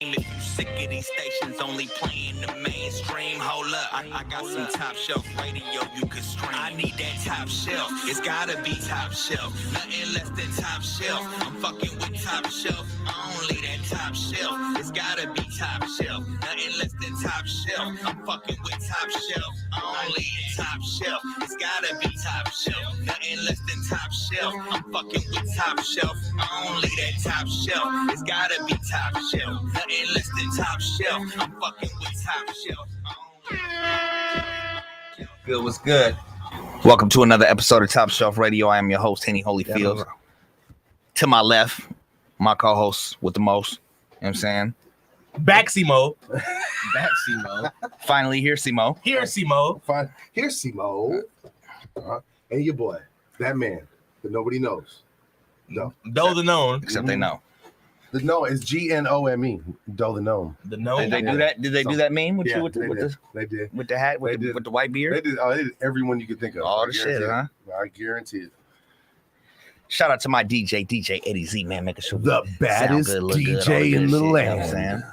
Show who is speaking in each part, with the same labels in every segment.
Speaker 1: If you sick of these stations only playing the mainstream, hold up. I got some top shelf radio you can stream. I need that top shelf. It's gotta be top shelf. Nothing less than top shelf. I'm fucking with top shelf. Only that top shelf. It's gotta be top shelf. Nothing less than top shelf. I'm fucking with top shelf. Only top shelf. It's gotta be top shelf. Nothing less than top shelf. I'm fucking with top shelf. Only that top shelf. It's gotta be top shelf. Nothing less than top shelf. I'm fucking with top shelf. Good, what's good? Welcome to another episode of Top Shelf Radio. I am your host, Henny Holyfield. To my left, my co-host with the most. You know what I'm saying?
Speaker 2: Back Simo.
Speaker 3: Back Simo.
Speaker 1: Finally here, Simo.
Speaker 2: Here, Simo.
Speaker 3: Fine. Here's Simo. And your boy, that man that nobody knows. No.
Speaker 2: Doe the known.
Speaker 1: Except they know.
Speaker 3: The no is Gnome. Doe the gnome.
Speaker 2: The known.
Speaker 1: Did they do that? Did they do that meme with you with the
Speaker 3: They did.
Speaker 1: hat with the white beard?
Speaker 3: They did everyone you could think of.
Speaker 1: All the shit, huh?
Speaker 3: I guarantee it.
Speaker 1: Shout out to my DJ Eddie Z, man, making sure
Speaker 3: The baddest DJ in the land.
Speaker 1: You know what I'm saying?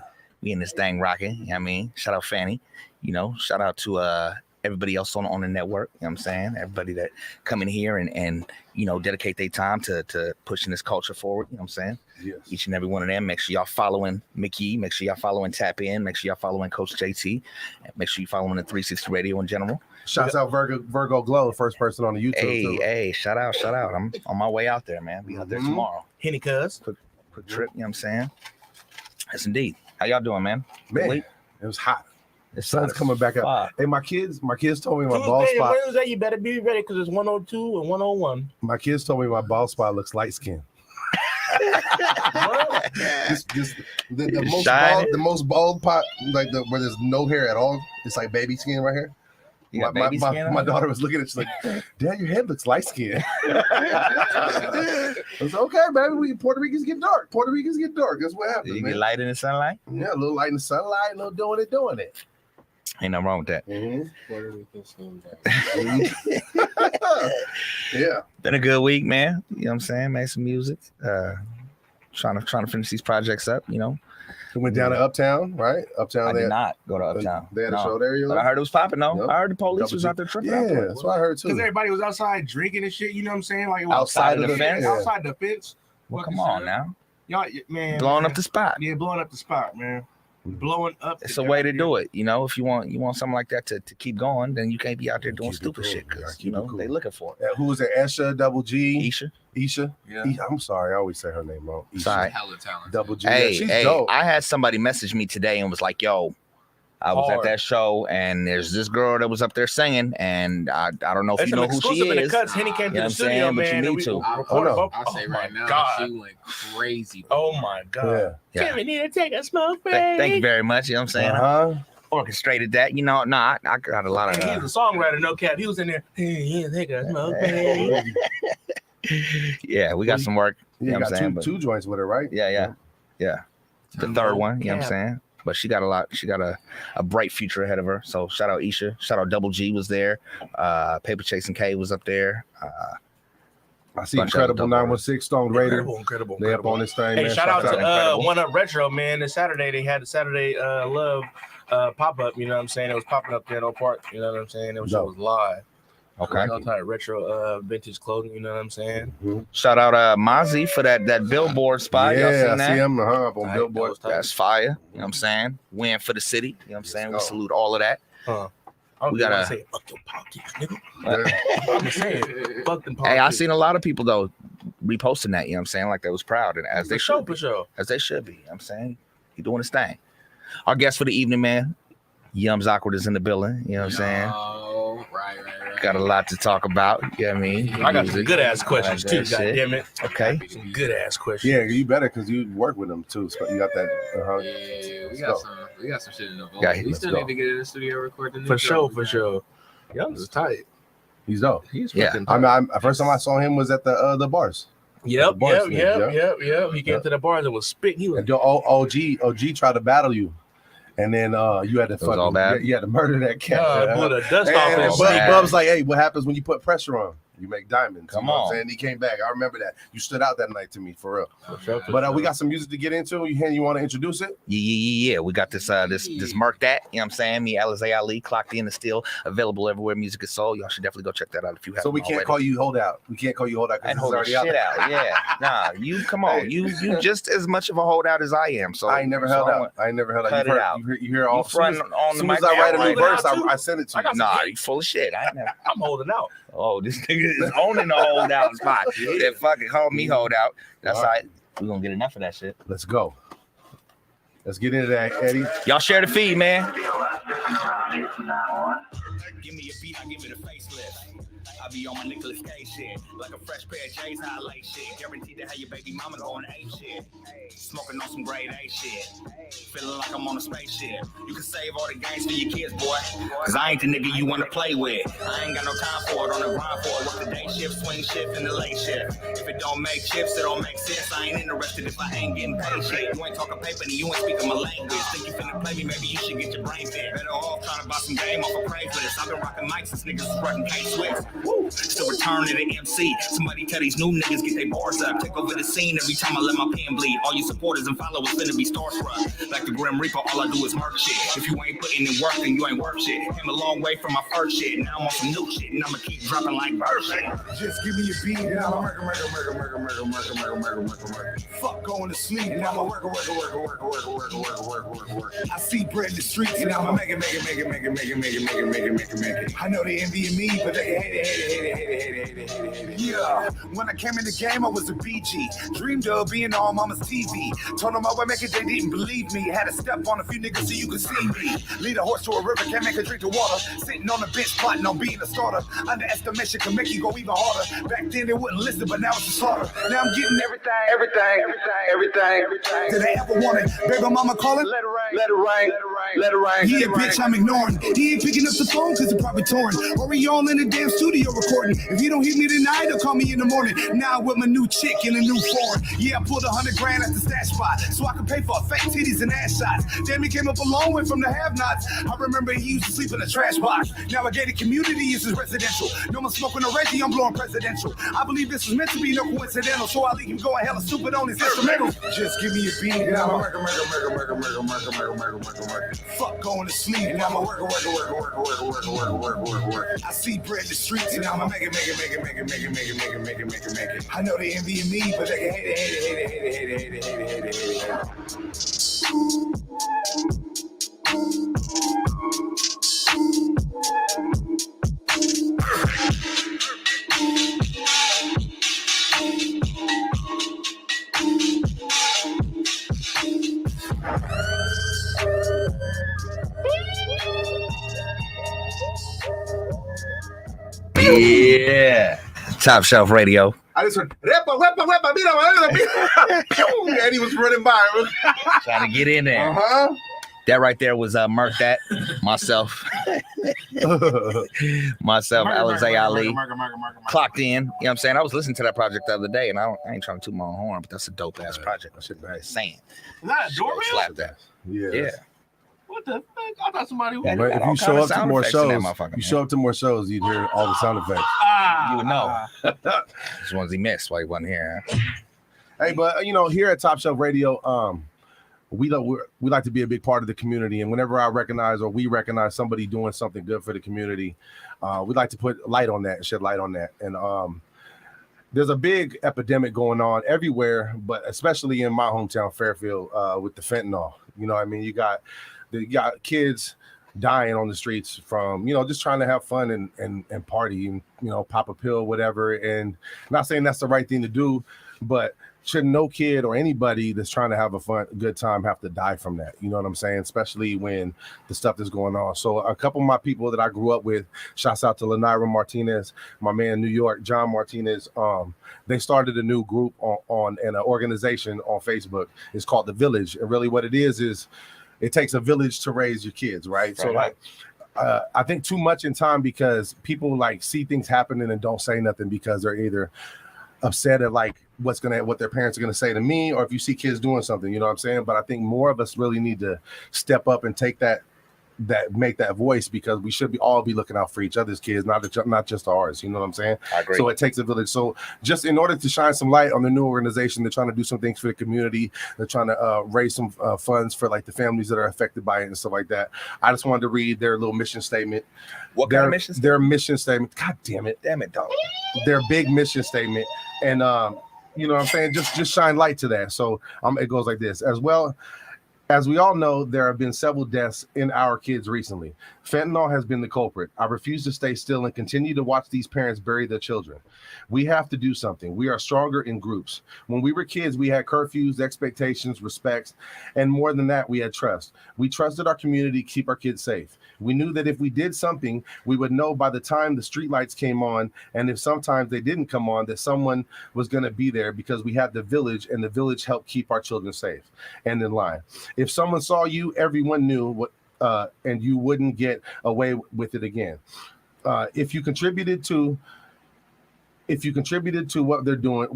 Speaker 1: We in this thing rocking. You know what I mean? Shout out Fanny. You know, shout out to everybody else on the network. You know what I'm saying? Everybody that come in here and you know, dedicate their time to pushing this culture forward. You know what I'm saying?
Speaker 3: Yes.
Speaker 1: Each and every one of them. Make sure y'all following Mickey. Make sure y'all following Tap In. Make sure y'all following Coach JT. And make sure you following the 360 Radio in general.
Speaker 3: Shouts out Virgo Glow, first person on the YouTube.
Speaker 1: Hey, shout out. I'm on my way out there, man. Be out there tomorrow.
Speaker 2: Henny Cuz.
Speaker 1: Quick trip, you know what I'm saying? Yes, indeed. How y'all doing, man?
Speaker 3: Man,
Speaker 1: Late?
Speaker 3: it was hot.
Speaker 1: The
Speaker 3: Sun's coming back up. Hey, my kids told me my bald
Speaker 2: Tuesday and
Speaker 3: spot.
Speaker 2: Wednesday, you better be ready because it's 102 and 101.
Speaker 3: My kids told me my bald spot looks light skin. The most bald part, like where there's no hair at all. It's like baby skin right here. My daughter was looking at it, she's like, Dad, your head looks light skin. I was like, okay, baby, Puerto Ricans get dark. That's what happens.
Speaker 1: You
Speaker 3: man.
Speaker 1: get light in the sunlight?
Speaker 3: Yeah, a little light in the sunlight, a little doing it.
Speaker 1: Ain't nothing wrong with that.
Speaker 3: Puerto Rican skin. Yeah.
Speaker 1: Been a good week, man. You know what I'm saying? Made some music. Trying to finish these projects up, you know.
Speaker 3: We went down to Uptown, right? Uptown.
Speaker 1: I did not go to Uptown.
Speaker 3: They had a show there,
Speaker 1: but I heard it was popping, though.
Speaker 3: Yep.
Speaker 1: I heard the police was out there tripping.
Speaker 3: Yeah, that's what I heard, too.
Speaker 2: Because everybody was outside drinking and shit, you know what I'm saying? Like it was
Speaker 1: Outside of the fence?
Speaker 3: Yeah.
Speaker 2: Outside the fence.
Speaker 1: Well, come on now.
Speaker 2: Y'all, man.
Speaker 1: Blowing up the spot.
Speaker 2: Yeah, blowing up the spot, man. Blowing up.
Speaker 1: It's a way to do it, you know. If you want something like that to keep going, then you can't be out there doing stupid shit because you know they looking for it.
Speaker 3: Who was it? Esha, Double G,
Speaker 1: Isha.
Speaker 3: Yeah. I'm sorry, I always say her name wrong. Isha.
Speaker 1: Sorry.
Speaker 4: Hella talented.
Speaker 3: Double G.
Speaker 1: Hey,
Speaker 3: She's dope.
Speaker 1: I had somebody message me today and was like, "Yo, I was at that show and there's this girl that was up there singing, and I don't know if you know who she is.
Speaker 2: Henny came
Speaker 1: You know
Speaker 2: to the studio,
Speaker 1: but
Speaker 2: man.
Speaker 1: you need to.
Speaker 4: I'll say right now,
Speaker 2: God.
Speaker 4: she went crazy.
Speaker 2: Oh my God.
Speaker 1: Yeah.
Speaker 2: We need to take a smoke break.
Speaker 1: Thank you very much. You know what I'm saying?
Speaker 3: Uh-huh.
Speaker 1: Orchestrated that. You know, I got a lot of.
Speaker 2: He's a songwriter, no cap. He was in there. Hey, take a smoke break.
Speaker 1: Yeah, we got some work. You know what I'm saying?
Speaker 3: Two joints with her, right?
Speaker 1: Yeah. The third one. You know what I'm saying? But she got a lot. She got a bright future ahead of her. So shout out Isha. Shout out Double G was there. Paper Chasing K was up there.
Speaker 3: I see Incredible 916 Stone Raider.
Speaker 2: Incredible.
Speaker 3: They up on this thing.
Speaker 2: Hey,
Speaker 3: man.
Speaker 2: shout out to One Up Retro, man. This Saturday they had the Saturday Love pop up. You know what I'm saying? It was popping up there at Oak Park. You know what I'm saying? It was live.
Speaker 1: Okay.
Speaker 2: All type retro vintage clothing. You know what I'm saying?
Speaker 3: Mm-hmm.
Speaker 1: Shout out Mozzie for that billboard spot. Y'all
Speaker 3: Yeah,
Speaker 1: seen that?
Speaker 3: I see him up on Billboard.
Speaker 1: That's fire. You know what I'm saying? Win for the city. You know what I'm saying? We salute all of that.
Speaker 2: We gotta say fuck your pockets, nigga. I'm saying fuck them pockets.
Speaker 1: Hey, I seen a lot of people though reposting that. You know what I'm saying? Like they was proud, and as they should be. As they should be. You know what I'm saying? He doing his thing. Our guest for the evening, man. Yums Awkward is in the building. You know what I'm saying?
Speaker 4: Right.
Speaker 1: Got a lot to talk about. You know what I mean?
Speaker 2: I got some good ass questions too. God damn it.
Speaker 1: Okay.
Speaker 2: Some good ass questions.
Speaker 3: Yeah, you better because you work with them too. So you got that.
Speaker 4: Yeah, we got some shit in the vault.
Speaker 1: Yeah,
Speaker 4: we still need to get in the studio recording.
Speaker 2: For sure. Yums is tight.
Speaker 3: He's dope.
Speaker 2: He's
Speaker 1: yeah.
Speaker 3: First time I saw him was at the bars.
Speaker 2: Yep. He came to the bars and was spitting. He was
Speaker 3: and OG tried to battle you. And then you had to you had to murder that cat.
Speaker 2: Blew the dust off his
Speaker 3: Bub's like, hey, what happens when you put pressure on? You make diamonds.
Speaker 5: Come
Speaker 3: you know
Speaker 5: on.
Speaker 3: What I'm saying? He came back. I remember that. You stood out that night to me, for real.
Speaker 2: Sure.
Speaker 3: But we got some music to get into. You want to introduce it?
Speaker 5: Yeah. We got this this Mark That. You know what I'm saying? Me, Alizé Ali, Clocked In, is still available everywhere music is sold. Y'all should definitely go check that out if you haven't.
Speaker 3: So we can't call you Holdout. We can't call you Holdout because it's already out.
Speaker 5: Yeah. Nah, you come on.
Speaker 3: Hey.
Speaker 5: You just as much of a holdout as I am. So
Speaker 3: I ain't never held out. I ain't never held out.
Speaker 5: Cut it out.
Speaker 3: You hear all
Speaker 5: front on the
Speaker 3: soon as I write a new verse, I send it to you.
Speaker 5: Nah, you full of shit.
Speaker 2: I'm holding out.
Speaker 5: Oh, this nigga is owning the holdout spot. Yeah, fucking call me holdout. That's all right. We're gonna get enough of that shit.
Speaker 3: Let's go. Let's get into that, Eddie.
Speaker 5: Y'all share the feed, man.
Speaker 1: Give me a beat, I give it a facelift. I be on my Nicolas Cage shit, like a fresh pair of J's, highlight shit. Guaranteed to have your baby mama going ape shit. Smoking on some grade A shit. Feeling like I'm on a spaceship. You can save all the games for your kids, boy. Cause I ain't the nigga you wanna play with. I ain't got no time for it, on the grind for it. Work the day shift, swing shift, and the late shift. If it don't make chips, it don't make sense. I ain't interested if I ain't getting paid shit. You ain't talking paper, then you ain't speaking my language. Think you finna play me, maybe you should get your brain fed. Better off trying to buy some game off a Craigslist. I've been rocking mics since niggas was rocking K-Swiss. Still return to the MC. Somebody tell these new niggas get their bars up. Take over the scene every time I let my pen bleed. All your supporters and followers finna be starstruck. Like the Grim Reaper, all I do is murk shit. If you ain't putting in work, then you ain't worth shit. Came a long way from my first shit. Now I'm on some new shit, and I'ma keep dropping like verse shit.
Speaker 6: Just give me a beat, and I'ma work. Fuck going to sleep, and I'ma work. I see bread in the streets, and I'ma make it. I know they envying me, but they hate it. Yeah, when I came in the game, I was a BG. Dreamed of being on mama's TV. Told them I would make it, they didn't believe me. Had to step on a few niggas so you could see me. Lead a horse to a river, can't make a drink to water. Sitting on the bench, plotting on being a starter. Underestimation can make you go even harder. Back then they wouldn't listen, but now it's a slaughter. Now I'm getting everything. Did I ever want it? Baby mama calling? Let it rain. Yeah, bitch, I'm ignoring. He ain't picking up the phone cause it's probably torn. Or he all in the damn studio recording. If he don't hit me tonight, he'll call me in the morning. Now I'm with my new chick in a new foreign. Yeah, I pulled $100 grand at the stash spot so I could pay for fake titties and ass shots. Damn, he came up a long way from the have-nots. I remember he used to sleep in a trash box. Now a gated community is his residential. No more smoking a Reggie, I'm blowing presidential. I believe this was meant to be, no coincidental. So I leave him going hella stupid on his instrumental. Just give me a beat and I'ma work. Fuck going to sleep and I'ma work. I see bread in the streets and I'ma make it. I know they envying me, but they can hate it.
Speaker 5: Yeah. Top Shelf Radio.
Speaker 3: I just heard, and he was running by.
Speaker 5: Trying to get in there.
Speaker 3: Uh-huh.
Speaker 5: That right there was Mark That, myself, Alizé Ali, Clocked In. You know what I'm saying? I was listening to that project the other day, and I ain't trying to toot my own horn, but that's a dope ass project. I should be saying.
Speaker 2: Is that a doorbell?
Speaker 5: Slap that.
Speaker 3: Yeah.
Speaker 2: What the fuck? I thought somebody was.
Speaker 5: Yeah,
Speaker 3: But if
Speaker 5: all
Speaker 3: you
Speaker 5: kind
Speaker 3: show
Speaker 5: of
Speaker 3: up to
Speaker 5: sound
Speaker 3: more
Speaker 5: effects in that
Speaker 3: shows,
Speaker 5: motherfucker, man.
Speaker 3: you'd hear all the sound effects.
Speaker 5: You would know. These ones he missed while he wasn't here. Huh?
Speaker 3: Hey, but here at Top Shelf Radio, we like to be a big part of the community, and whenever we recognize somebody doing something good for the community, we like to put light on that and shed light on that. And there's a big epidemic going on everywhere, but especially in my hometown, Fairfield, with the fentanyl. You know what I mean? You got kids dying on the streets from, just trying to have fun and party and, pop a pill, whatever. And I'm not saying that's the right thing to do, but should no kid or anybody that's trying to have a good time have to die from that? You know what I'm saying? Especially when the stuff is going on. So a couple of my people that I grew up with, shouts out to Lenira Martinez, my man in New York, John Martinez. They started a new group on an organization on Facebook. It's called The Village. And really what it is it takes a village to raise your kids, right? So I think too much in time because people see things happening and don't say nothing because they're either upset at what their parents are gonna say to me, or if you see kids doing something, you know what I'm saying? But I think more of us really need to step up and take that that make that voice, because we should all be looking out for each other's kids, not just ours. You know what I'm saying?
Speaker 5: I agree.
Speaker 3: So it takes a village. So just in order to shine some light on the new organization, they're trying to do some things for the community. They're trying to raise some funds for like the families that are affected by it and stuff like that. I just wanted to read their little mission statement.
Speaker 5: What kind of mission statement?
Speaker 3: Their mission statement. God damn it, dog. Their big mission statement. And you know what I'm saying? Just shine light to that. So it goes like this. As we all know, there have been several deaths in our kids recently. Fentanyl has been the culprit. I refuse to stay still and continue to watch these parents bury their children. We have to do something. We are stronger in groups. When we were kids, we had curfews, expectations, respects, and more than that, we had trust. We trusted our community to keep our kids safe. We knew that if we did something, we would know by the time the streetlights came on, and if sometimes they didn't come on, that someone was going to be there, because we had the village, and the village helped keep our children safe and in line. If someone saw you, everyone knew what, and you wouldn't get away with it again. If you contributed to what they're doing,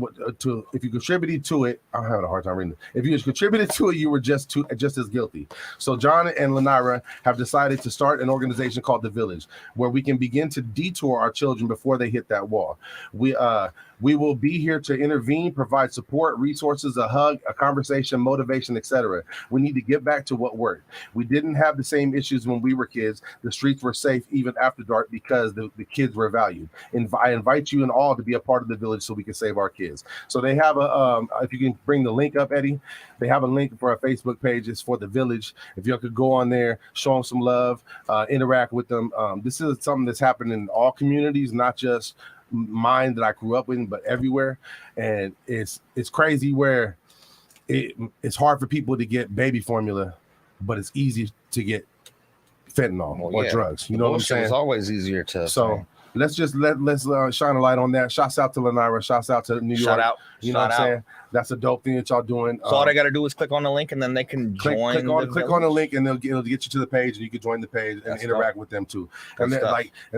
Speaker 3: if you contributed to it, I'm having a hard time reading it. If you contributed to it, you were just as guilty. So John and Lanira have decided to start an organization called The Village, where we can begin to detour our children before they hit that wall. We will be here to intervene, provide support, resources, a hug, a conversation, motivation, etc. We need to get back to what worked. We didn't have the same issues when we were kids. The streets were safe even after dark because the kids were valued. I invite you and all to be a part of The Village so we can save our kids. So they have if you can bring the link up, Eddie, they have a link for a Facebook page. It's for The Village. If you could go on there, show them some love, interact with them. This is something that's happening in all communities, not just mine that I grew up in, but everywhere. And it's crazy where it's hard for people to get baby formula, but it's easy to get fentanyl or drugs. You know what I'm saying?
Speaker 5: It's always easier to.
Speaker 3: So let's shine a light on that. Shouts out to Lanira. Shouts out to New York.
Speaker 5: Shout out.
Speaker 3: You know what I'm saying? That's a dope thing that y'all doing.
Speaker 5: So all they got to do is click on the link, and then they can join.
Speaker 3: Click on the link, and it'll get you to the page, and you can join the page and interact with them too. And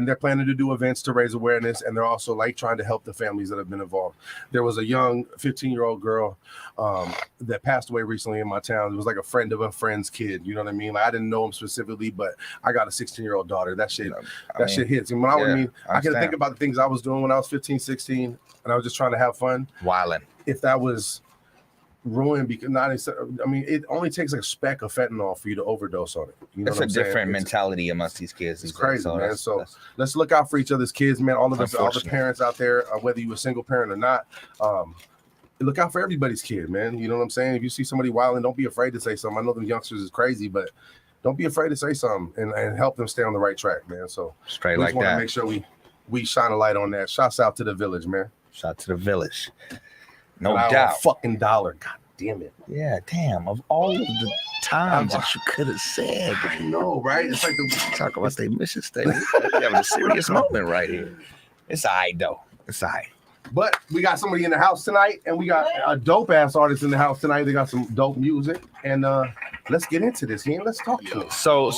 Speaker 3: they're planning to do events to raise awareness, and they're also like trying to help the families that have been involved. There was a young 15-year-old girl that passed away recently in my town. It was like a friend of a friend's kid. You know what I mean? Like I didn't know him specifically, but I got a 16-year-old daughter. That shit shit hits. And I can think about the things I was doing when I was 15, 16, and I was just trying to have fun.
Speaker 5: Wildin'.
Speaker 3: If that was ruined, because it only takes like a speck of fentanyl for you to overdose on it. You know,
Speaker 5: it's a different mentality amongst these kids.
Speaker 3: It's crazy, man. So let's look out for each other's kids, man. All of us, all the parents out there, whether you're a single parent or not, look out for everybody's kid, man. You know what I'm saying? If you see somebody wilding, don't be afraid to say something. I know them youngsters is crazy, but don't be afraid to say something and help them stay on the right track, man. So
Speaker 5: straight
Speaker 3: we
Speaker 5: like
Speaker 3: just want
Speaker 5: that.
Speaker 3: to make sure we shine a light on that. Shouts out to The Village, man.
Speaker 5: Shout out to The Village. No doubt.
Speaker 3: $1 God damn it.
Speaker 5: Yeah, damn. Of all of the times that you could have said.
Speaker 3: I know, right? It's like
Speaker 5: talk about their mission statement. We're having a serious moment right here. It's all right, though. It's all right.
Speaker 3: But we got somebody in the house tonight, and we got a dope-ass artist in the house tonight. They got some dope music. And let's get into this, man. Let's talk to it.
Speaker 5: So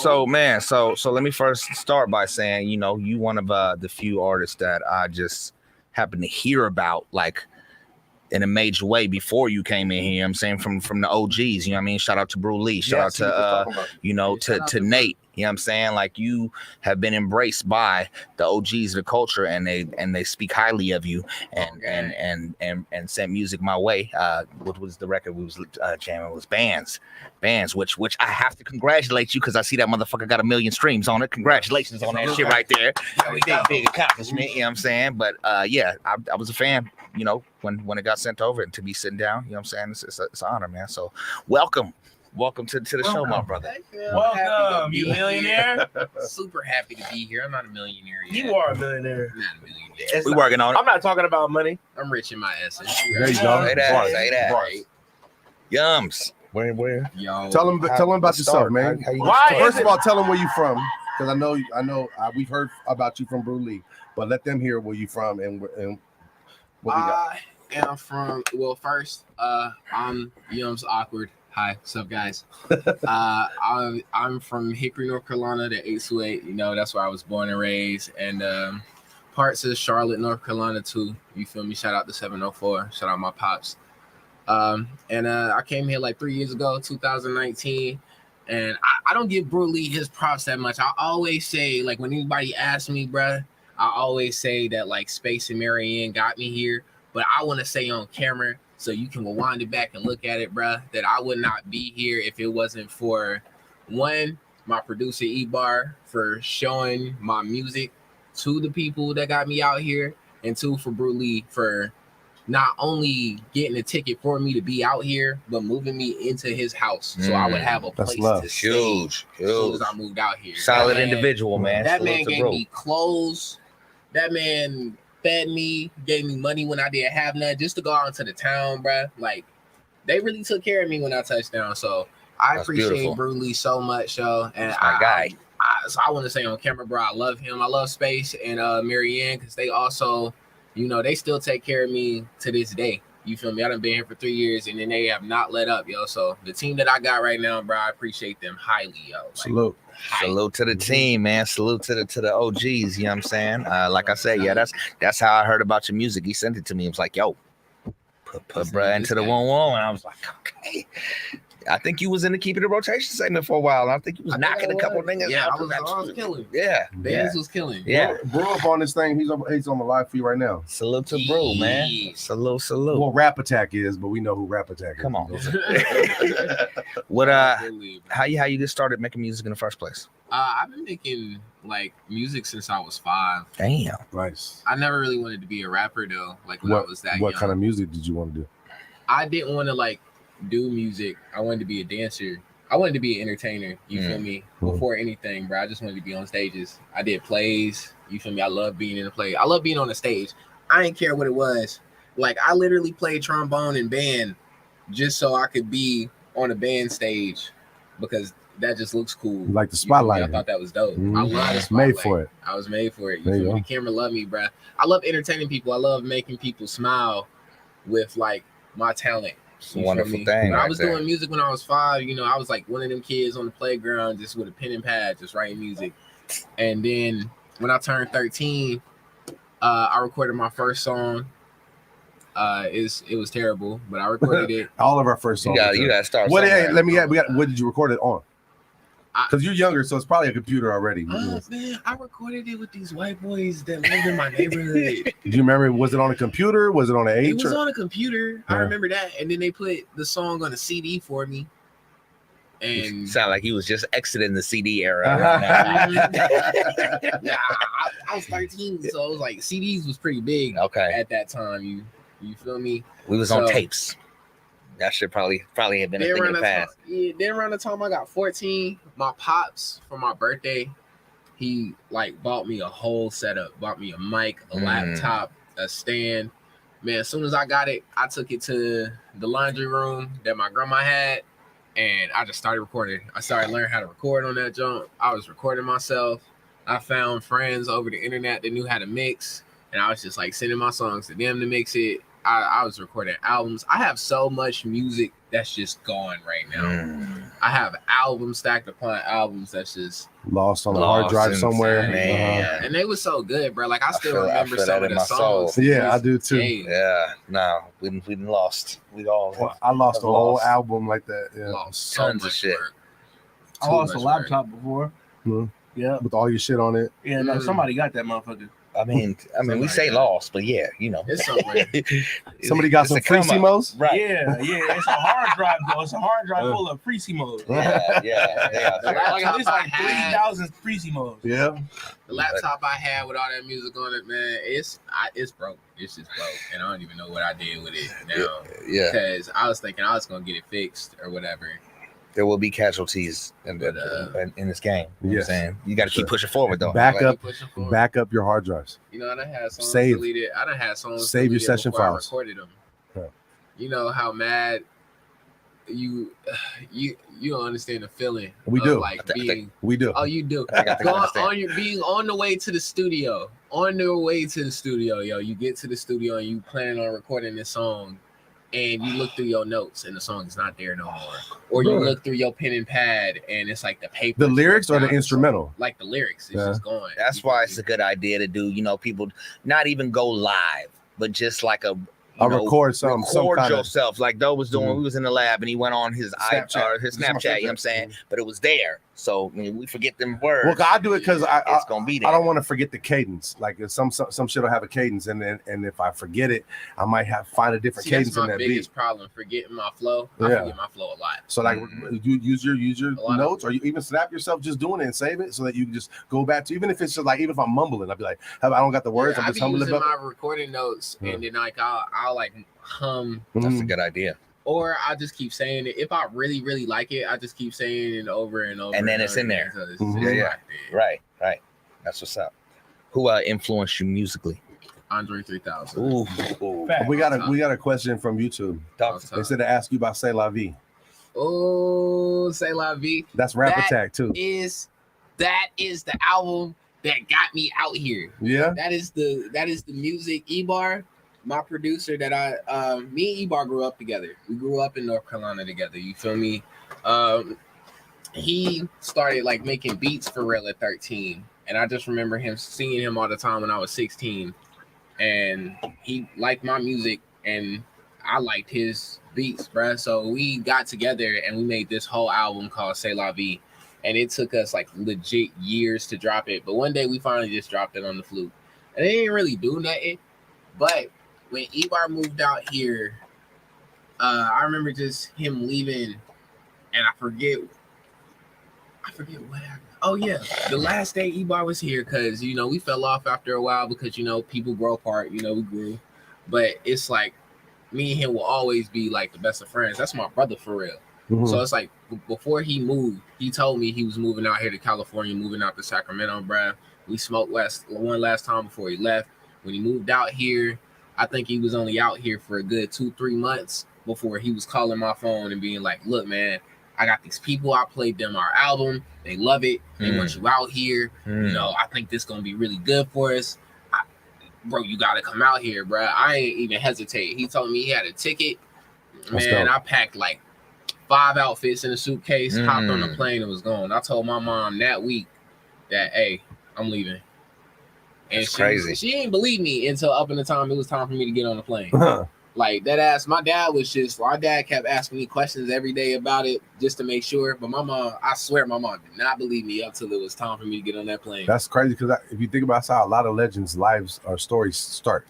Speaker 5: let me first start by saying, you one of the few artists that I just happen to hear about, like, in a major way before you came in here. I'm saying from the OGs, you know what I mean? Shout out to Brew Lee, shout out to to Nate. You know what I'm saying? Like, you have been embraced by the OGs of the culture, and they speak highly of you and sent music my way. What was the record we was jamming? It was Bands, which I have to congratulate you, because I see that motherfucker got 1 million streams on it. Congratulations on that shit right there. Big accomplishment, you know what I'm saying? But I was a fan, when it got sent over, and to be sitting down, you know what I'm saying? It's an honor, man. So welcome to the show, my brother.
Speaker 2: Welcome, you millionaire.
Speaker 4: Super happy to be here. I'm not a millionaire yet.
Speaker 2: You are a millionaire.
Speaker 4: I'm not a millionaire.
Speaker 5: We working on it.
Speaker 2: I'm not talking about money.
Speaker 4: I'm rich in my essence.
Speaker 3: There you go.
Speaker 5: Say that.
Speaker 4: Right.
Speaker 5: Yums. Where?
Speaker 4: Yo,
Speaker 3: Tell them about yourself, man. First of all, tell them where you from, because I know we've heard about you from Brew Lee, but let them hear where you from and what we got.
Speaker 4: I am from. Well, first, I'm Yums Awkward. Hi, what's up, guys? I'm from Hickory, North Carolina, the 828. That's where I was born and raised, and parts of Charlotte, North Carolina too. You feel me? Shout out to 704. Shout out my pops. And I came here like 3 years ago, 2019, and I don't give Bro Lee his props that much. I always say, like, when anybody asks me, bruh, I always say that, like, Space and Marianne got me here. But I want to say on camera, so you can rewind it back and look at it, bruh, that I would not be here if it wasn't for, one, my producer E-Bar for showing my music to the people that got me out here, and two, for Bro Lee for not only getting a ticket for me to be out here, but moving me into his house so I would have a place to stay.
Speaker 5: Huge.
Speaker 4: As soon as I moved out here.
Speaker 5: Solid individual, man.
Speaker 4: That man gave me clothes. That man fed me, gave me money when I didn't have none, just to go out into the town, bruh. Like, they really took care of me when I touched down. So I appreciate Bro Lee so much, yo. And
Speaker 5: my guy.
Speaker 4: So I want to say on camera, bro, I love him. I love Space and Marianne, because they also, you know, they still take care of me to this day. You feel me? I done been here for 3 years, and then they have not let up, yo. So the team that I got right now, bro, I appreciate them highly, yo. Like,
Speaker 3: Salute.
Speaker 5: Salute to the team, man. Salute to the OGs. You know what I'm saying? Like I said, yeah, that's how I heard about your music. He sent it to me. He was like, "Yo, put bruh into the 1-1," and I was like, "Okay." I think you was in the Keep It in Rotation segment for a while. I think you was knocking a couple niggas
Speaker 4: yeah,
Speaker 5: out.
Speaker 4: I was killing.
Speaker 5: Yeah,
Speaker 4: Bands was killing.
Speaker 5: Yeah.
Speaker 3: Bro up on this thing. He's on the live feed right now.
Speaker 5: Salute to Bro, man. Salute.
Speaker 3: Well, Rap Attack is, but we know who Rap Attack is.
Speaker 5: Come on. What how you get started making music in the first place?
Speaker 4: I've been making like music since I was 5.
Speaker 5: Damn.
Speaker 3: Nice.
Speaker 4: I never really wanted to be a rapper though. Like when I was that young.
Speaker 3: What kind of music did you want to do?
Speaker 4: I didn't want to like do music. I wanted to be a dancer. I wanted to be an entertainer. You feel me? Before anything, bro. I just wanted to be on stages. I did plays. You feel me? I love being in a play. I love being on the stage. I didn't care what it was. Like I literally played trombone in band just so I could be on a band stage because that just looks cool.
Speaker 3: Like the spotlight.
Speaker 4: I thought that was dope.
Speaker 3: Mm-hmm.
Speaker 4: I love the spotlight.
Speaker 3: Made for it.
Speaker 4: I was made for it. You feel me? The camera loved me, bro. I love entertaining people. I love making people smile with like my talent.
Speaker 5: It's a wonderful thing.
Speaker 4: When I was doing music when I was 5, you know, I was like one of them kids on the playground just with a pen and pad, just writing music. And then when I turned 13, I recorded my first song. It was terrible, but I recorded it.
Speaker 3: All of our first songs.
Speaker 5: You got to start.
Speaker 3: What did you record it on? Because you're younger, so it's probably a computer already.
Speaker 4: Man, I recorded it with these white boys that lived in my neighborhood.
Speaker 3: Do you remember? Was it on a computer? Was it on an 8?
Speaker 4: It was on a computer. I remember that. And then they put the song on a CD for me. And
Speaker 5: sound like he was just exiting the CD era.
Speaker 4: Yeah, I was 13, so it was like CDs was pretty big.
Speaker 5: Okay.
Speaker 4: At that time, you feel me?
Speaker 5: We was on tapes. That should probably have been a thing in the past.
Speaker 4: Then around the time I got 14, my pops for my birthday, he like bought me a whole setup, bought me a mic, a laptop, a stand. Man, as soon as I got it, I took it to the laundry room that my grandma had, and I just started recording. I started learning how to record on that jump. I was recording myself. I found friends over the internet that knew how to mix, and I was just like sending my songs to them to mix it. I was recording albums. I have so much music that's just gone right now. I have albums stacked upon albums that's just
Speaker 3: lost on a hard drive somewhere.
Speaker 4: And they were so good, bro. Like I still remember some of the songs.
Speaker 3: Yeah, I do too.
Speaker 5: Yeah, no, we didn't lost. We all.
Speaker 3: Well, I lost a whole album like that. Yeah,
Speaker 4: lost
Speaker 5: tons of shit.
Speaker 2: I lost a laptop before. Yeah,
Speaker 3: with all your shit on it.
Speaker 2: Yeah, no, somebody got that motherfucker.
Speaker 5: I mean, we say lost, but yeah, you know,
Speaker 4: it's somewhere.
Speaker 3: Somebody got some Freesimos,
Speaker 2: right? Yeah, it's a hard drive though. It's a hard drive full of Freesimos.
Speaker 5: Yeah.
Speaker 2: It's like 3,000 Freesimos.
Speaker 3: Yeah.
Speaker 4: The laptop I had with all that music on it, man, it's broke. It's just broke, and I don't even know what I did with it now.
Speaker 5: Yeah.
Speaker 4: Because I was thinking I was gonna get it fixed or whatever.
Speaker 5: There will be casualties in this game. You know what I'm saying? You got to keep pushing forward, though.
Speaker 3: Back up your hard drives.
Speaker 4: You know, I done had songs
Speaker 3: Save.
Speaker 4: deleted. I done had songs
Speaker 3: Save your session files.
Speaker 4: I recorded them.
Speaker 3: Yeah.
Speaker 4: You know how mad you don't understand the feeling.
Speaker 3: We do.
Speaker 4: Like
Speaker 3: we do.
Speaker 4: Oh, you do. Being on the way to the studio. On the way to the studio, yo. You get to the studio and you plan on recording this song. And you look through your notes and the song is not there no more. Or you look through your pen and pad and it's like the paper.
Speaker 3: The lyrics or the instrumental?
Speaker 4: Like the lyrics. It's just gone.
Speaker 5: That's why it's a good idea to do, people not even go live, but just like
Speaker 3: record something.
Speaker 5: Record yourself. Like Doe was doing, we was in the lab and he went on his Snapchat, you know what I'm saying? But it was there. So I mean, we forget them words.
Speaker 3: Well, I do it because
Speaker 5: it's gonna be there.
Speaker 3: I don't want to forget the cadence. Like some shit will have a cadence, and if I forget it, I might find a different cadence in that beat.
Speaker 4: That's my biggest problem, forgetting my flow. I forget my flow a lot.
Speaker 3: So like you use your notes, or you even snap yourself just doing it and save it, so that you can just go back to, even if it's just like, even if I'm mumbling, I'll be like, I don't got the words. I'm just humbling
Speaker 4: using my recording notes, and then like I'll like hum.
Speaker 5: That's a good idea.
Speaker 4: Or I just keep saying it. If I really, really like it, I just keep saying it over and over.
Speaker 5: And then it's in there. Right. That's what's up. Who influenced you musically?
Speaker 4: Andre 3000.
Speaker 5: Ooh.
Speaker 3: We got a question from YouTube. They said to ask you about C'est La Vie.
Speaker 4: Oh, C'est La Vie.
Speaker 3: That's Rap Attack too.
Speaker 4: That is the album that got me out here.
Speaker 3: Yeah.
Speaker 4: That is the music. Ebar, my producer, that me and Ebar grew up together. We grew up in North Carolina together. You feel me? He started like making beats for real at 13. And I just remember seeing him all the time when I was 16. And he liked my music and I liked his beats, bruh. So we got together and we made this whole album called C'est La Vie. And it took us like legit years to drop it. But one day we finally just dropped it on the fluke. And it didn't really do nothing. But when Ebar moved out here, I remember just him leaving, and I forget what happened. Oh yeah, the last day Ebar was here, because we fell off after a while because people grow apart. We grew, but it's like me and him will always be like the best of friends. That's my brother for real. Mm-hmm. So it's like before he moved, he told me he was moving out here to California, moving out to Sacramento, bruh. We smoked one last time before he left. When he moved out here, I think he was only out here for a good 2-3 months before he was calling my phone and being like, look, man, I got these people. I played them our album. They love it. They want you out here. I think this going to be really good for us. Bro, you got to come out here, bro. I ain't even hesitate. He told me he had a ticket. Man, I packed like 5 outfits in a suitcase, hopped on the plane and was gone. I told my mom that week that, hey, I'm leaving. And she ain't believe me until up in the time it was time for me to get on the plane. Like that ass, my dad kept asking me questions every day about it just to make sure. But my mom, I swear my mom did not believe me up till it was time for me to get on that plane.
Speaker 3: That's crazy, because if you think about how a lot of legends' lives or stories start,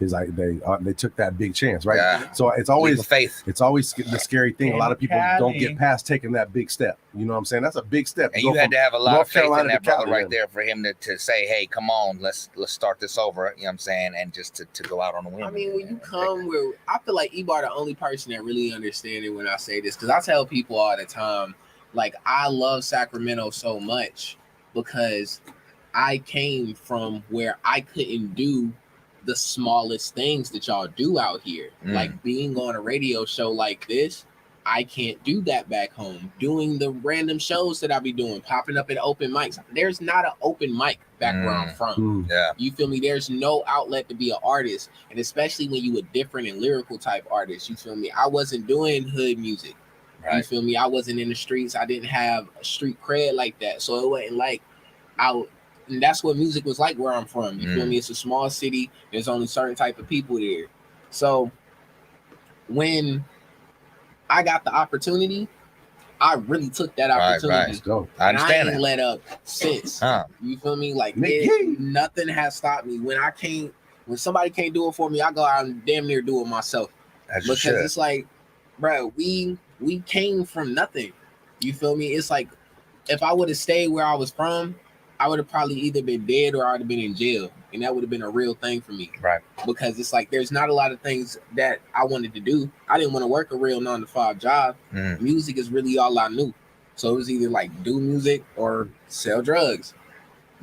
Speaker 3: is like they took that big chance, right? Yeah. So it's always faith. It's always the scary thing. A lot of people don't get past taking that big step. You know what I'm saying? That's a big step.
Speaker 5: And you had to have a lot of faith in that brother right there for him to say, hey, come on, let's start this over. You know what I'm saying? And just to go out on a win.
Speaker 4: I mean, when you come where I feel like Ebar the only person that really understands it when I say this, because I tell people all the time, like, I love Sacramento so much because I came from where I couldn't do the smallest things that y'all do out here. Like being on a radio show like this, I can't do that back home. Doing the random shows that I be doing, popping up at open mics. There's not an open mic back where I'm from. You feel me? There's no outlet to be an artist. And especially when you a different and lyrical type artist, you feel me? I wasn't doing hood music. Right. You feel me? I wasn't in the streets. I didn't have a street cred like that. So it wasn't like and that's what music was like where I'm from. You feel me? It's a small city. There's only certain type of people there. So when I got the opportunity, I really took that opportunity.
Speaker 3: Right.
Speaker 5: I understand.
Speaker 4: I ain't let up since. You feel me? Like nothing has stopped me. When somebody can't do it for me, I go out and damn near do it myself. Because it's like, bro, we came from nothing. You feel me? It's like if I would have stayed where I was from, I would have probably either been dead or I would have been in jail. And that would have been a real thing for me. Right. Because it's like there's not a lot of things that I wanted to do. I didn't want to work a real 9-to-5 job. Music is really all I knew. So it was either like do music or sell drugs.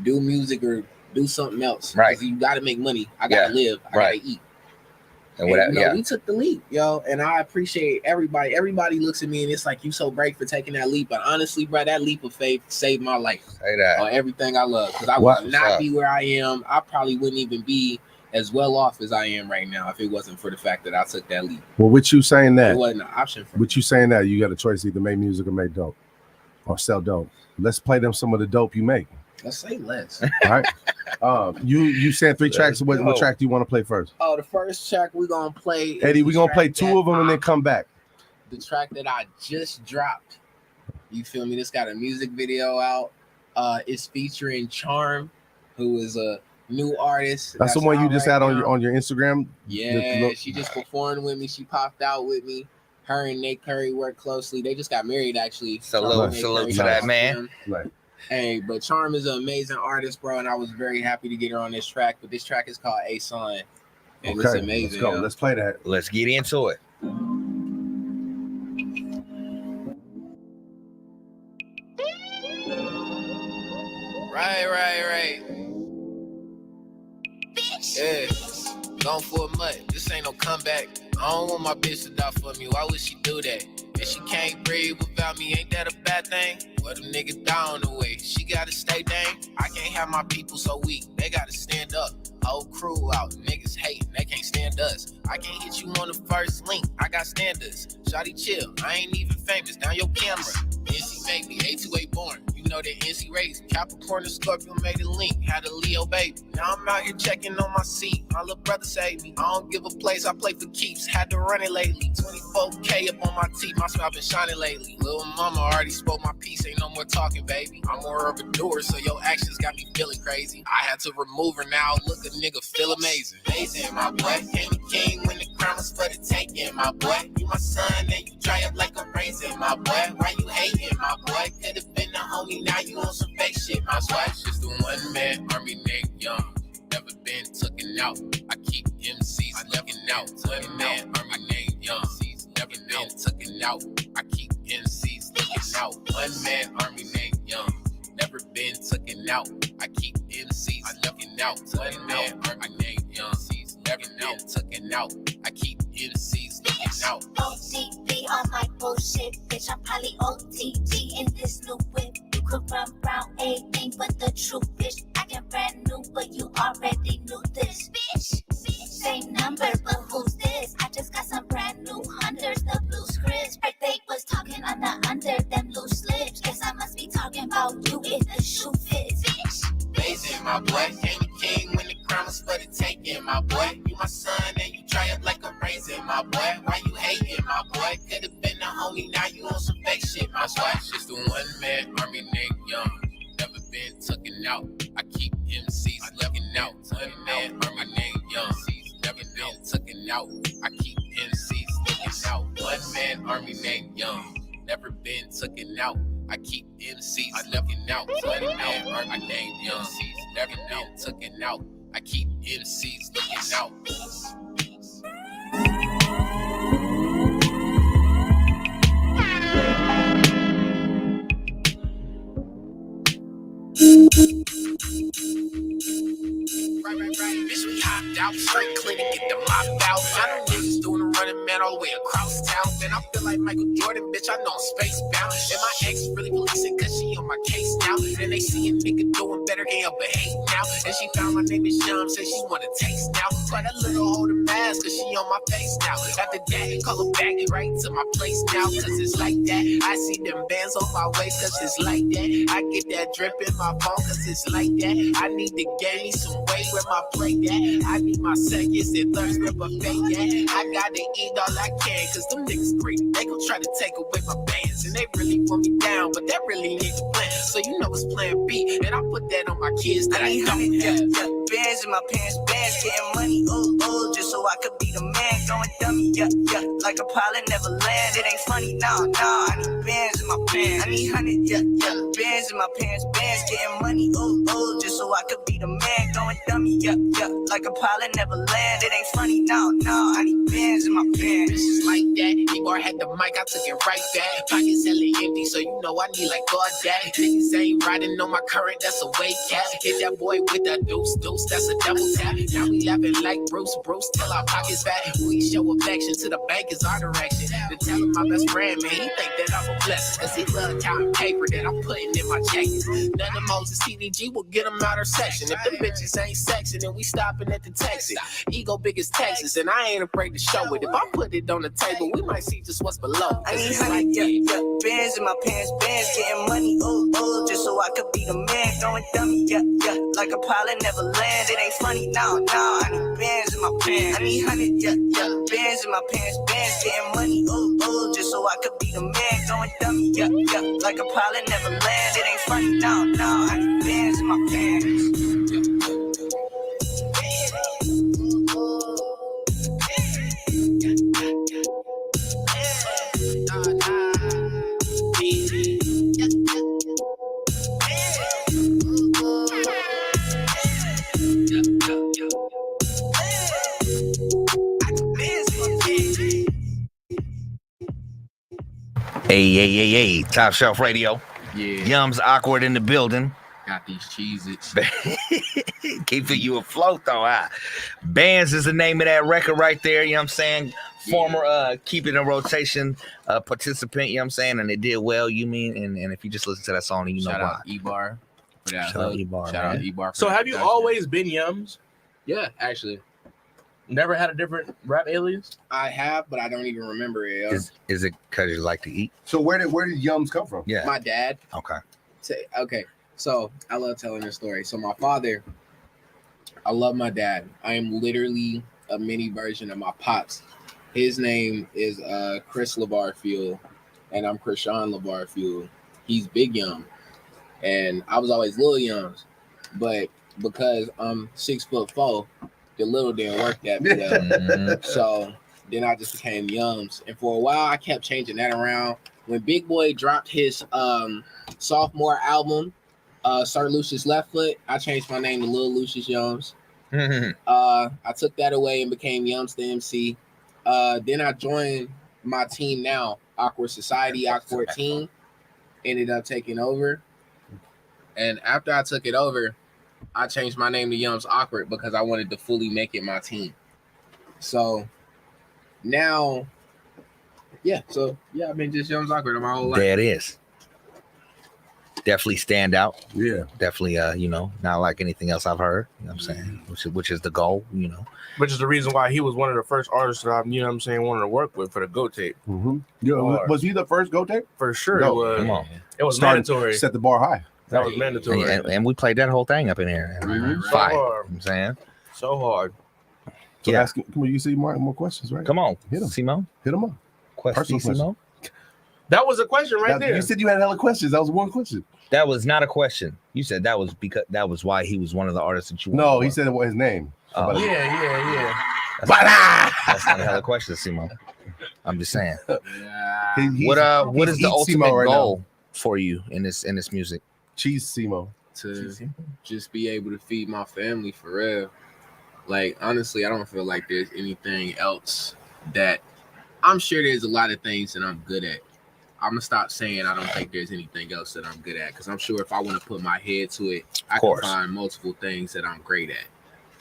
Speaker 4: Do music or do something else. Right. You got to make money. I got to live. I got to eat. And we took the leap, yo, and I appreciate everybody. Everybody looks at me and it's like, you so brave for taking that leap. But honestly, bro, that leap of faith saved my life. Say that. On everything I love. Because I would not be where I am. I probably wouldn't even be as well off as I am right now if it wasn't for the fact that I took that leap.
Speaker 3: Well, with you saying that,
Speaker 4: it wasn't an option for me.
Speaker 3: With you saying that, you got a choice to either make music or make dope or sell dope. Let's play them some of the dope you make.
Speaker 4: Let's say less.
Speaker 3: All right. You said 3 tracks. What track do you want to play first?
Speaker 4: Oh, the first track we're gonna play.
Speaker 3: Eddie, we're gonna play 2 of them and then come back.
Speaker 4: The track that I just dropped. You feel me? This got a music video out. It's featuring Charm, who is a new artist.
Speaker 3: That's the one you just had on your Instagram.
Speaker 4: Yeah, she just performed with me. She popped out with me. Her and Nate Curry work closely. They just got married, actually.
Speaker 5: Salute to that man.
Speaker 3: Right.
Speaker 4: Hey, but Charm is an amazing artist, bro, and I was very happy to get her on this track. But this track is called A Son, and it's amazing.
Speaker 3: Let's go. Let's play that.
Speaker 5: Let's get into it.
Speaker 4: Right. Yeah, gone for a month. This ain't no comeback. I don't want my bitch to die for me. Why would she do that? If she can't breathe without me, ain't that a bad thing? Well, them niggas die on the way. She gotta stay dang. I can't have my people so weak. They gotta stand up. Whole crew out. Niggas hating. They can't stand us. I can't hit you on the first link. I got standards. Shawty chill. I ain't even famous. Down your camera. NC made me. A2A born. You know that NC raised. Capricorn and Scorpio made a link. Had a Leo baby. Now I'm out here checking on my seat. My little brother saved me. I don't give a place. I play for keeps. Had to run it lately. 24K up on my teeth. My smile been shining lately. Little mama already spoke my piece. Ain't no more talking, baby. I'm more of a doer, so your actions got me feeling crazy. I had to remove her now. Look, a nigga feel amazing. Amazing, my boy. Came the king when the crown was for the taking, my boy. You my son and you dry up like a raisin, my boy. Why you hating, my boy? Could've been a homie, now you on some fake shit, my boy. Just the one man army named Young. Never been taken out. I keep MCs looking out. One man army named Young. Never been taken out. I keep MCs looking out. One man army named Young. Never been taken out. I keep MCs looking out. One man army named Young. Never been taken out. I keep MCs looking out.
Speaker 7: OTB on my bullshit, bitch. I'm probably OTG in this new whip. You could run around anything but the truth, bitch. I get brand new, but you already knew this, bitch. Same number, but who's this? I just got some brand new hunters, the blue scripts. They was talking on the under them loose lips. Guess I must be talking about you if the shoe fits, bitch.
Speaker 4: Blazing, my boy. Came the king when the crown was for the taking, my boy. You my son and you dry up like a raisin, my boy. Why you hating, my boy? Could've been a homie, now you on some fake shit, my boy. Just the one man army named Young. Never been taken out. I keep MCs looking out. One man army named Young. Never been taken out. I keep MCs looking out. One man army named Young. Never been taken out. I keep MCs looking out. One man army named Young. Never been taken out. I keep MCs looking out. Right. Bitch, we hopped out, straight clean and get the mop out. I know niggas doing a running man all the way across town. And I feel like Michael Jordan, bitch, I know I'm space bound. And my ex really releasing cause she on my case now. And they see a nigga doing better, can't help but hate now. And she found my name is Sean, said she wanna taste now. Try that little hold her mask cause she on my face now. After that, call her back right to my place now. Cause it's like that. I see them bands on my waist cause it's like that. I get that drip in my phone cause it's like that. I need to gain me some weight where my plate at. I need my seconds and thirds where my fake at. I gotta eat all I can cause them niggas greedy. They gon' try to take away my bands and they really want me down, but that really ain't the plan. So you know it's plan B, and I put that on my kids that I don't have.
Speaker 8: Bands in my pants, bands, getting money, just so I could be the man. Going dummy, like a pilot never land. It ain't funny, nah, I need bands in my pants. I need 100, bands in my pants, bands, getting money, just so I could be the man. Going dummy, like a pilot never land. It ain't funny, nah, I need bands in my pants.
Speaker 4: Bitches like that, Igor had the mic, I took it right back. Pockets hella empty, so you know I need like God that. Niggas ain't riding on my current, that's a weight cap. Hit that boy with that deuce, that's a double tap. Now we laughing like Bruce, till our pockets fat. We show affection to the bank is our direction. To tell him my best friend, man, he think that I'm a blessing. Cause he love counting paper that I'm putting in my checkers. None of Moses TDG will get him out her section. If the bitches ain't sexing, then we stopping at the Texas. Ego big as Texas, and I ain't afraid to show it. If I put it on the table, we might see just what's below.
Speaker 8: I need 100, bands in my pants, bands, getting money, just so I could be the man. Going dummy, like a pilot never land. It ain't funny, nah, I need bands in my pants. I need 100, bands in my pants, bands, getting money, ooh, just so I could be the man. Going dummy, yeah, yeah, like a pilot never land. It ain't funny, no, no, I need bands in my pants.
Speaker 5: Hey, Top Shelf Radio.
Speaker 4: Yeah.
Speaker 5: Yums Awkward in the building.
Speaker 4: Got these Cheez-Its.
Speaker 5: Keeping you afloat though, huh? Bands is the name of that record right there, you know what I'm saying? Former Keep It in Rotation participant, you know what I'm saying? And it did well, you mean? And if you just listen to that song, you know
Speaker 4: Shout
Speaker 5: why.
Speaker 4: out E-Bar for that.
Speaker 5: Shout out E-Bar,
Speaker 4: Shout out
Speaker 5: man.
Speaker 4: E-Bar.
Speaker 2: So have you always been Yums?
Speaker 4: Yeah, actually.
Speaker 2: Never had a different rap alias?
Speaker 4: I have, but I don't even remember it. Yo.
Speaker 5: Is it because you like to eat?
Speaker 3: So where did Yums come from?
Speaker 5: Yeah.
Speaker 4: My dad.
Speaker 5: Okay.
Speaker 4: So I love telling this story. So my father, I love my dad. I am literally a mini version of my pops. His name is Chris LeBarfield, and I'm Krishan LeBarfield. He's Big Yum, and I was always Lil Yums, but because I'm 6'4", the little didn't work that well. So then I just became Yums, and for a while I kept changing that around. When Big Boy dropped his sophomore album, Sir Lucius Left Foot, I changed my name to Lil Lucius Yums. I took that away and became Yums the MC. Then I joined my team now, Awkward Society, Awkward Team. Ended up taking over. And after I took it over, I changed my name to Yums Awkward because I wanted to fully make it my team. So now, I've been just Yums Awkward my whole life.
Speaker 5: There it is. Definitely stand out.
Speaker 3: Yeah.
Speaker 5: Definitely, not like anything else I've heard. You know what I'm saying? Which is the goal,
Speaker 2: Which is the reason why he was one of the first artists that I, wanted to work with for the Go Tape.
Speaker 3: Mm-hmm. Yeah, was he the first Go Tape?
Speaker 2: For sure,
Speaker 3: No.
Speaker 2: it was.
Speaker 5: Come on.
Speaker 2: It was mandatory.
Speaker 3: Set the bar high.
Speaker 2: That was mandatory.
Speaker 5: And we played that whole thing up in here.
Speaker 2: So
Speaker 5: Fire. You know
Speaker 2: hard.
Speaker 5: what I'm saying?
Speaker 2: So hard.
Speaker 3: So
Speaker 5: Yeah.
Speaker 3: ask him, come on, you see more questions, right?
Speaker 5: Come on.
Speaker 3: Hit 'em.
Speaker 5: Simone.
Speaker 3: Hit him up.
Speaker 5: Question, Simone.
Speaker 2: That was a question right there.
Speaker 3: You said you had hella questions. That was one question.
Speaker 5: That was not a question. You said that was because that was why he was one of the artists that you wanted
Speaker 3: No,
Speaker 5: to
Speaker 3: he
Speaker 5: work.
Speaker 3: said it was his name.
Speaker 5: Oh.
Speaker 2: Yeah.
Speaker 5: That's not a hella question, Simone. I'm just saying. What is the ultimate goal for you in this music?
Speaker 3: Cheese Simo.
Speaker 4: To just be able to feed my family for real. Like, honestly, I don't feel like there's anything else that I'm sure there's a lot of things that I'm good at. I'm gonna stop saying I don't think there's anything else that I'm good at, because I'm sure if I want to put my head to it, I can find multiple things that I'm great at.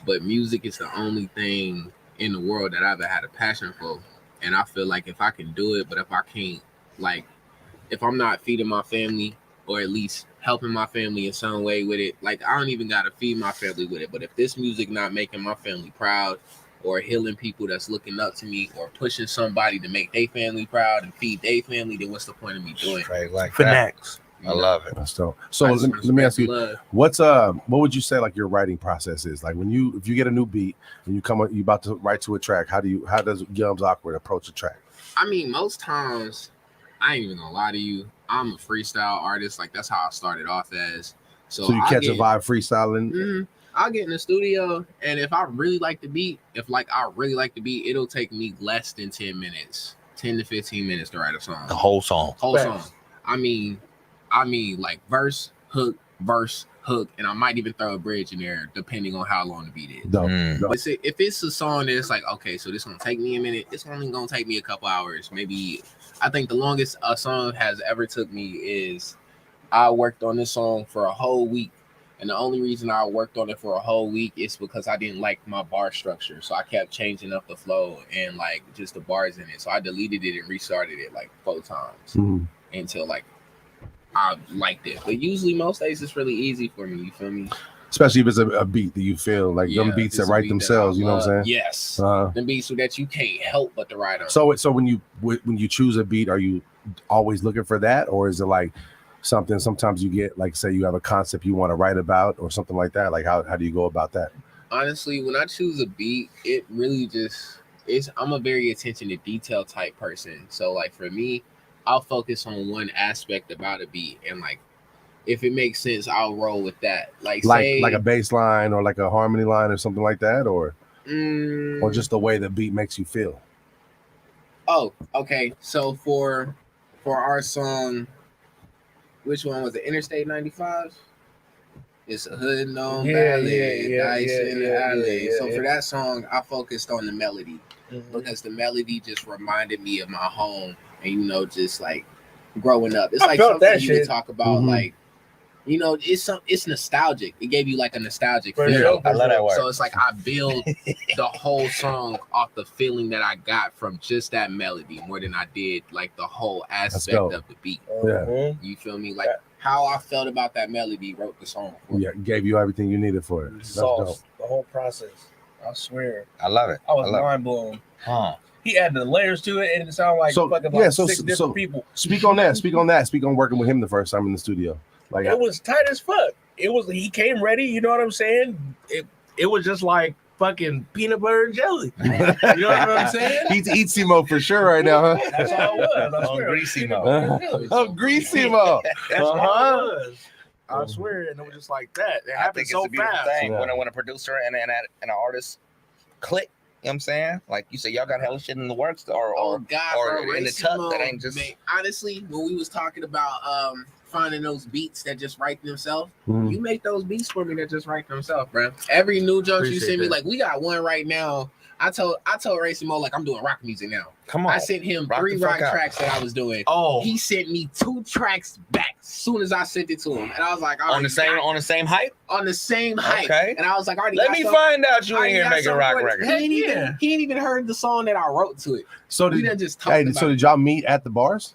Speaker 4: But music is the only thing in the world that I've ever had a passion for. And I feel like if I can do it, but if I can't, like, if I'm not feeding my family, or at least helping my family in some way with it, like, I don't even gotta feed my family with it. But if this music not making my family proud, or healing people that's looking up to me, or pushing somebody to make their family proud and feed their family, then what's the point of me doing it?
Speaker 5: Right, like
Speaker 2: Finesse.
Speaker 5: I love it.
Speaker 3: That's dope. So let me ask you, what would you say like your writing process is? Like if you get a new beat and you about to write to a track, how does Yums Awkward approach a track?
Speaker 4: I mean, most times, I ain't even gonna lie to you, I'm a freestyle artist. Like, that's how I started off as. So
Speaker 3: you catch a vibe freestyling.
Speaker 4: Mm-hmm. I'll get in the studio, and if I really like the beat, it'll take me less than 10 minutes, 10 to 15 minutes to write a song.
Speaker 5: The whole song.
Speaker 4: I mean, like verse, hook, and I might even throw a bridge in there depending on how long the beat is. But if it's a song that's like, okay, so this gonna take me a minute, it's only gonna take me a couple hours. Maybe, I think the longest a song has ever took me is I worked on this song for a whole week. And the only reason I worked on it for a whole week is because I didn't like my bar structure. So I kept changing up the flow and like just the bars in it. So I deleted it and restarted it like 4 times until like I liked it. But usually most days it's really easy for me. You feel me?
Speaker 3: Especially if it's a beat that you feel like them beats that write themselves. You know what I'm saying?
Speaker 4: Yes. Them beats that you can't help but to write on.
Speaker 3: So when you choose a beat, are you always looking for that, or is it like something sometimes you get, like, say you have a concept you want to write about or something like that? Like how do you go about that?
Speaker 4: Honestly, when I choose a beat, it really just I'm a very attention to detail type person. So like for me, I'll focus on one aspect about a beat, and like if it makes sense, I'll roll with that. Like
Speaker 3: a bass line or like a harmony line or something like that, or just the way the beat makes you feel.
Speaker 4: Oh, okay. So for our song, which one was it? Interstate 95? It's a hood known ballet, dice in the alley. So for that song, I focused on the melody because the melody just reminded me of my home and just like growing up. It's like something you would talk about, like it's nostalgic. It gave you like a nostalgic feel.
Speaker 5: I love that word.
Speaker 4: So it's like I build the whole song off the feeling that I got from just that melody more than I did like the whole aspect of the beat.
Speaker 3: Yeah.
Speaker 4: You feel me? Like how I felt about that melody wrote the song.
Speaker 3: Gave you everything you needed for it. That's dope.
Speaker 2: The whole process. I swear.
Speaker 5: I love it.
Speaker 2: I was mind blown.
Speaker 5: Huh.
Speaker 2: He added the layers to it, and it sounded like six different people.
Speaker 3: Speak on that. Speak on working with him the first time in the studio. Like
Speaker 2: it was tight as fuck. He came ready. You know what I'm saying? It was just like fucking peanut butter and jelly. You know what I'm saying?
Speaker 3: He's Eatsimo for sure right now, huh?
Speaker 2: That's all it was. I swear.
Speaker 3: Greasimo.
Speaker 2: That's all it was. I swear, and it was just like that. It happened so fast.
Speaker 5: Thing. Yeah. When a producer and an artist click. You know what I'm saying? Like you said, y'all got hella shit in the works or in the tuck that ain't just.
Speaker 4: Man, honestly, when we was talking about finding those beats that just write themselves, you make those beats for me that just write themselves, bro. Every new junk you send me, like we got one right now. I told Racimo like I'm doing rock music now.
Speaker 5: Come on.
Speaker 4: I sent him 3 rock tracks that I was doing.
Speaker 2: Oh,
Speaker 4: he sent me 2 tracks back as soon as I sent it to him, and I was like,
Speaker 5: on the same hype.
Speaker 4: On the same hype.
Speaker 5: Okay.
Speaker 4: And I was like,
Speaker 5: let me find out you in here making rock records.
Speaker 4: He ain't even heard the song that I wrote to it.
Speaker 3: So
Speaker 4: did
Speaker 3: y'all meet at the bars?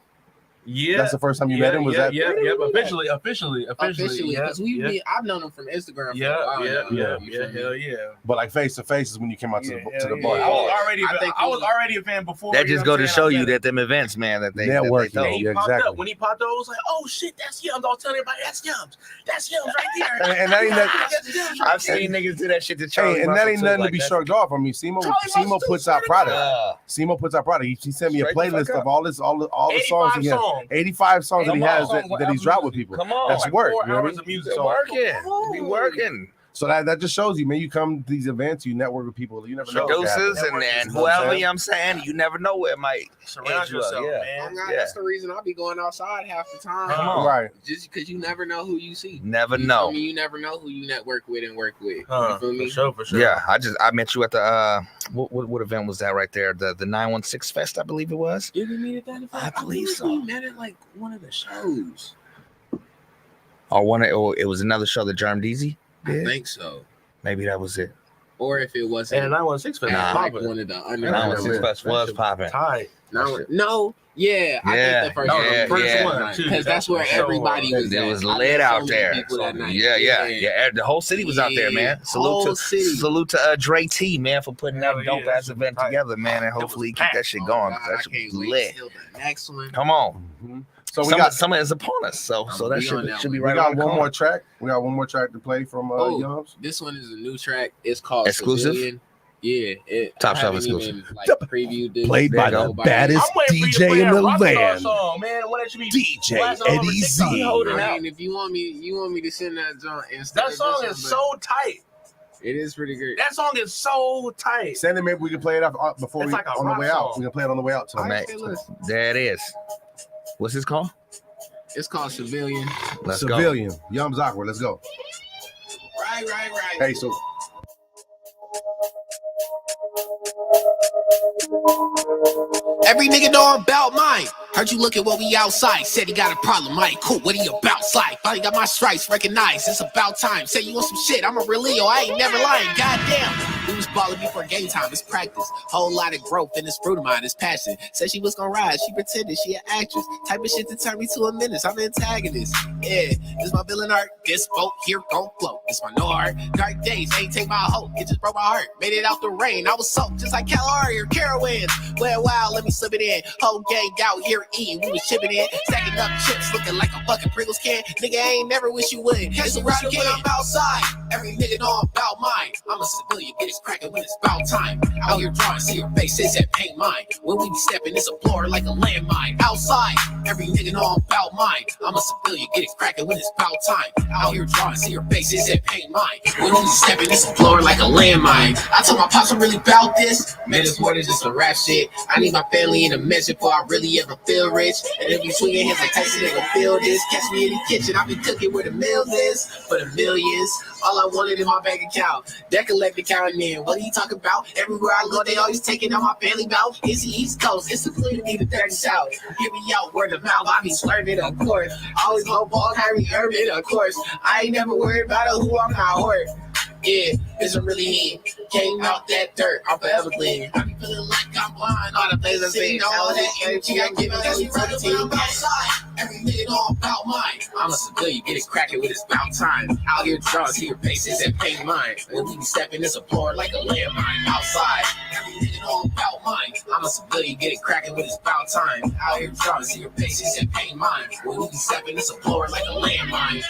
Speaker 2: Yeah,
Speaker 3: that's the first time you met him. Was that?
Speaker 2: Yeah. Officially.
Speaker 4: Because I've known him from Instagram.
Speaker 2: Hell yeah.
Speaker 3: But like face to face is when you came out to the bar.
Speaker 2: I was already a fan before.
Speaker 5: That just go to show you that them events, man, that they
Speaker 3: networking.
Speaker 2: Yeah, exactly. When he popped up, I was like, oh shit, that's Yums. I was telling everybody, that's Yums. That's Yums right there.
Speaker 3: and that ain't that.
Speaker 5: I've seen niggas do that shit to Charlie.
Speaker 3: And that ain't nothing to be shrugged off. I mean, Simo puts out product. Simo puts out product. He sent me a playlist of all the songs he has. 85 songs that he has that he's dropped with people.
Speaker 5: Come on,
Speaker 3: that's work.
Speaker 2: 4 hours of music.
Speaker 5: Be working.
Speaker 3: So that just shows you, man. You come to these events, you network with people. You never know.
Speaker 5: Producers and whoever, I'm saying, you never know where it might
Speaker 2: surround yourself, man.
Speaker 4: That's the reason I'll be going outside half the time.
Speaker 3: Right.
Speaker 4: Just because you never know who you see.
Speaker 5: Never know.
Speaker 4: You never know who you network with and work with.
Speaker 2: You feel me? For sure.
Speaker 5: Yeah, I met you at the what event was that right there? The 916 Fest, I believe it was.
Speaker 4: Did we meet at that event?
Speaker 5: I believe so.
Speaker 4: We met at like one of the shows.
Speaker 5: Or it was another show that Germ Deezy did?
Speaker 4: I think so.
Speaker 5: Maybe that was it.
Speaker 4: Or if it wasn't.
Speaker 2: And 916 Fest.
Speaker 4: Like one of the under
Speaker 5: 916 Fest was popping.
Speaker 4: No. Yeah, I think the first one. Because that's where everybody was.
Speaker 5: It was lit out there. Yeah. The whole city was out there, man. Salute to Dre T, man, for putting that dope ass event together, man, and hopefully keep that shit going. That shit was lit.
Speaker 4: Next one.
Speaker 5: Come on. So we got summer is upon us. So that should be right.
Speaker 3: We got one more track. We got one more track to play from Yums.
Speaker 4: This one is a new track. It's called
Speaker 5: Exclusive.
Speaker 4: Civilian. Yeah,
Speaker 5: Top Shelf exclusive.
Speaker 4: Previewed this.
Speaker 3: Played by the baddest DJ in the land. DJ Eddie Z.
Speaker 4: I mean, if you want me to send that song.
Speaker 2: That song is so tight.
Speaker 4: It is pretty great.
Speaker 2: That song is so tight.
Speaker 3: Send it, maybe we can play it off before on the way out. We can play it on the way out tonight.
Speaker 5: There it is. What's this called?
Speaker 4: It's called Civilian.
Speaker 5: Let's
Speaker 3: go. Yums Awkward. Let's go.
Speaker 4: Right.
Speaker 3: Hey, so.
Speaker 9: Every nigga know I'm about mine. Heard you look at what we outside. Said he got a problem. I ain't cool. What he about? Slide. Finally got my stripes recognized. It's about time. Say you want some shit. I'm a real Leo. I ain't never lying. Goddamn. We was balling before game time. It's practice. Whole lot of growth in this fruit of mine. It's passion. Said she was gonna rise. She pretended she an actress. Type of shit to turn me to a menace. I'm an antagonist. Yeah. This my villain art. This boat here gon' float. It's my no heart. Dark days. Ain't take my hope. It just broke my heart. Made it out the rain. I was soaked just like Kalahari or Carowinds. Well, wow. Let me slip it in. Whole gang out here eating. We was chipping in. Stacking up chips. Looking like a fucking Pringles can. Nigga, I ain't never wish you would. It's a round again. I'm outside. Every nigga know I'm about mine. I'm a civilian, get it cracking when it's about time. Out here drawing, see your faces that paint mine. When we be stepping, it's a floor like a landmine. Outside, every nigga know I'm about mine. I'm a civilian, get it cracking when it's about time. Out here drawing, see your faces that paint mine. When we be stepping, it's a floor like a landmine. I told my pops I'm really about this. Man, it's more than just a rap shit. I need my family in a mess before I really ever feel rich. And if you swinging hands like Tyson, they gon' feel this. Catch me in the kitchen, I be cooking where the meals is. For the millions, all I wanted in my bank account. That collected counting in. What he talking about? Everywhere I go, they always taking out my family bout. It's the East Coast, it's the clear to be the 30 South. Get me out word of mouth, I be slurring, of course. Always low ball, Kyrie Irving, of course. I ain't never worried about who I'm not hurt. Yeah, it's a really heat. Came out that dirt, I'm forever clean. I be feeling like I'm blind. All the places I see, all that energy I give it every team. Every nigga know about mine. I'm a civilian, get it cracking when it's about time. Out here drawing, see your faces and paint mine. When we be stepping, it's a floor like a landmine. Outside, every nigga know about mine. I'm a civilian, get it cracking when it's about time. Out here drawing, see your faces and paint mine. When we be stepping, it's a floor like a landmine.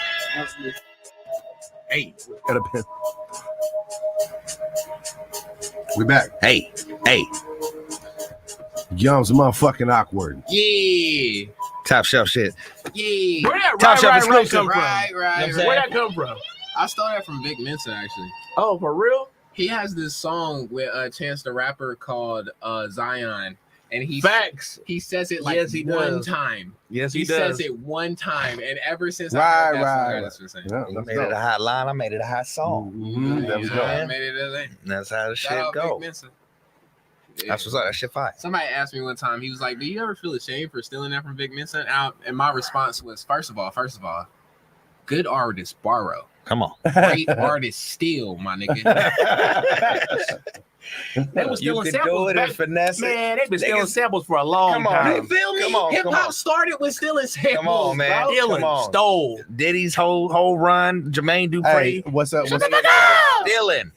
Speaker 3: Hey, got a pen. We back.
Speaker 5: Hey.
Speaker 3: Yum's motherfucking awkward.
Speaker 4: Yeah.
Speaker 5: Top shelf shit.
Speaker 4: Yeah.
Speaker 2: Where that
Speaker 5: Top shelf
Speaker 2: right
Speaker 5: exclusive.
Speaker 2: come from?
Speaker 4: Right.
Speaker 2: Where that come from?
Speaker 4: I stole that from Vic Mensa, actually.
Speaker 2: Oh, for real?
Speaker 4: He has this song with Chance the Rapper called Zion. And
Speaker 2: Facts.
Speaker 4: He says it like
Speaker 2: Yes, he
Speaker 4: one
Speaker 2: does.
Speaker 4: time.
Speaker 2: Yes,
Speaker 4: He
Speaker 2: does.
Speaker 4: says it one time. And ever since I heard that's what I'm saying.
Speaker 3: Yeah,
Speaker 5: You
Speaker 3: let's
Speaker 5: made
Speaker 3: go.
Speaker 5: it a hot line. I made it a hot song.
Speaker 3: There we
Speaker 4: I
Speaker 3: go.
Speaker 4: made it as a
Speaker 5: That's how the shit
Speaker 4: shout out
Speaker 5: go.
Speaker 4: Vic Mensa. Yeah.
Speaker 5: That's what's up. That shit fire.
Speaker 4: Somebody asked me one time, he was like, do you ever feel ashamed for stealing that from Vic Mensa? And my response was, first of all, good artists borrow.
Speaker 5: Come on.
Speaker 4: Great artists steal, my nigga.
Speaker 2: They was
Speaker 5: You
Speaker 2: stealing
Speaker 5: could do
Speaker 2: samples
Speaker 5: it
Speaker 2: back.
Speaker 5: and finesse it.
Speaker 2: Man, they've been stealing
Speaker 5: Niggas-
Speaker 2: samples for a long
Speaker 5: Come on,
Speaker 2: time.
Speaker 5: man.
Speaker 4: Feel me?
Speaker 5: Come on,
Speaker 4: Hip
Speaker 5: come
Speaker 4: hop
Speaker 5: on.
Speaker 4: started with stealing samples.
Speaker 5: Come on, man.
Speaker 4: bro.
Speaker 2: Stealing,
Speaker 5: Come on.
Speaker 2: stole.
Speaker 5: Diddy's whole run, Jermaine
Speaker 3: Hey,
Speaker 5: Dupri,
Speaker 3: what's up? What's
Speaker 5: stealing.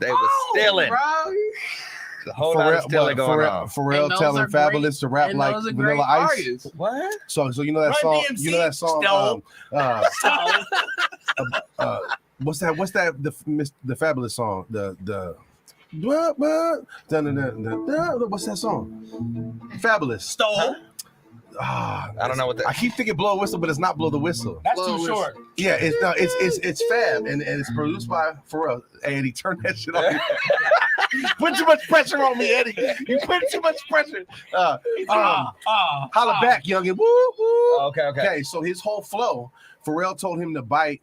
Speaker 5: They were stealing.
Speaker 4: Bro.
Speaker 5: The whole lot of stealing going on.
Speaker 3: Pharrell
Speaker 4: And those
Speaker 3: telling
Speaker 4: are
Speaker 3: Fabulous to rap
Speaker 4: And
Speaker 3: like
Speaker 4: those are great
Speaker 3: Vanilla Ice.
Speaker 4: artists.
Speaker 5: What?
Speaker 3: So you know that
Speaker 2: Run
Speaker 3: song?
Speaker 2: DMC,
Speaker 3: You know that song? What's that? The Fabulous song. What's that song? Fabulous.
Speaker 2: Stole.
Speaker 3: Ah,
Speaker 5: I don't know what that.
Speaker 3: I keep thinking blow a whistle, but it's not blow the whistle.
Speaker 2: That's
Speaker 4: Well,
Speaker 2: too short.
Speaker 3: Yeah, it's Fab, and it's produced by Pharrell. Hey, Eddie, turn that shit on. Put too much pressure on me, Eddie. You put too much pressure. Holla back, youngin. Woo woo. Okay, so his whole flow, Pharrell told him to bite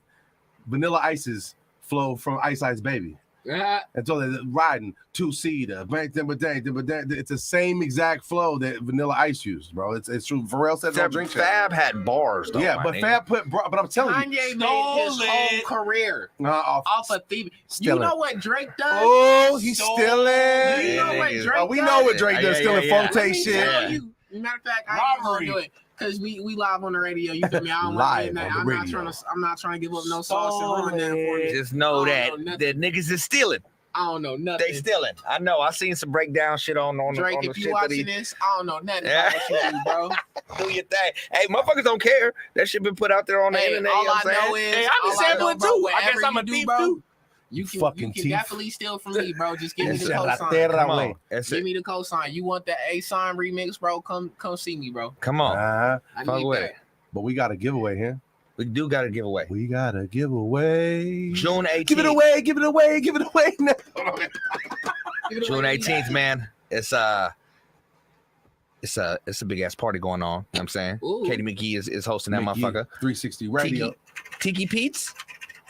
Speaker 3: Vanilla Ice's flow from Ice Ice Baby. And so they're riding two-seater. It's the same exact flow that Vanilla Ice used, bro. It's true. Pharrell said don't drink that.
Speaker 5: Fab had bars, though.
Speaker 3: Yeah,
Speaker 5: my
Speaker 3: but
Speaker 5: nigga.
Speaker 3: Fab but I'm telling you.
Speaker 4: Kanye made his
Speaker 2: Stole
Speaker 4: whole
Speaker 2: it.
Speaker 4: career
Speaker 3: Off
Speaker 4: of thieving. You
Speaker 3: Stealing.
Speaker 4: know what Drake does?
Speaker 3: Oh, he's
Speaker 2: Stole
Speaker 3: stealing.
Speaker 4: You know what
Speaker 5: nigga.
Speaker 4: Drake
Speaker 3: Oh, we
Speaker 4: does?
Speaker 3: know what Drake does,
Speaker 5: Yeah,
Speaker 3: stealing
Speaker 5: yeah, yeah.
Speaker 3: Fonte
Speaker 4: Let me
Speaker 3: shit.
Speaker 4: tell you. Matter of fact, I ain't gonna do it because we live on the radio. You feel me? I don't
Speaker 3: Live
Speaker 4: want to.
Speaker 3: on the
Speaker 4: I'm not trying to give up no sauce and ruin that for you.
Speaker 5: Just know
Speaker 4: I
Speaker 5: that
Speaker 4: don't know
Speaker 5: the niggas is stealing.
Speaker 4: I don't know nothing.
Speaker 5: They stealing. I know. I seen some breakdown shit on
Speaker 4: Drake,
Speaker 5: on the
Speaker 4: if you
Speaker 5: shit that
Speaker 4: watching
Speaker 5: he
Speaker 4: this, I don't know nothing
Speaker 5: Yeah.
Speaker 4: about what you do, bro.
Speaker 5: do your thing. Hey, motherfuckers don't care. That shit been put out there on the
Speaker 4: Hey,
Speaker 5: internet.
Speaker 4: all
Speaker 5: you know
Speaker 4: I
Speaker 5: what I'm
Speaker 4: know
Speaker 5: saying?
Speaker 4: is,
Speaker 2: Hey, I
Speaker 4: all
Speaker 2: be sampling
Speaker 4: know, bro,
Speaker 2: too. I guess
Speaker 4: whatever
Speaker 2: I'm a
Speaker 4: you do,
Speaker 2: thief
Speaker 4: bro,
Speaker 2: too.
Speaker 4: You
Speaker 3: Fucking
Speaker 4: can
Speaker 3: teeth.
Speaker 4: definitely steal from me, bro. Just give me the
Speaker 3: Esa
Speaker 4: cosign.
Speaker 3: ratera,
Speaker 5: Come on.
Speaker 3: güey.
Speaker 5: That's
Speaker 4: Give
Speaker 5: it.
Speaker 4: me the cosign. You want that A-sign remix, bro? Come see me, bro.
Speaker 5: Come on.
Speaker 4: I
Speaker 5: Fuck
Speaker 4: need
Speaker 5: with
Speaker 4: that.
Speaker 5: it.
Speaker 3: But we got a giveaway here.
Speaker 5: We do got to give away.
Speaker 3: We got a giveaway.
Speaker 5: June 18th.
Speaker 3: Give it away. Give it away. Give it away now.
Speaker 4: Give it
Speaker 5: June
Speaker 4: away.
Speaker 5: 18th, man. It's a big ass party going on. You know what I'm saying?
Speaker 4: Ooh.
Speaker 5: Katie McGee is hosting that
Speaker 3: Mickey,
Speaker 5: motherfucker.
Speaker 3: 360 radio.
Speaker 5: Tiki Pete's?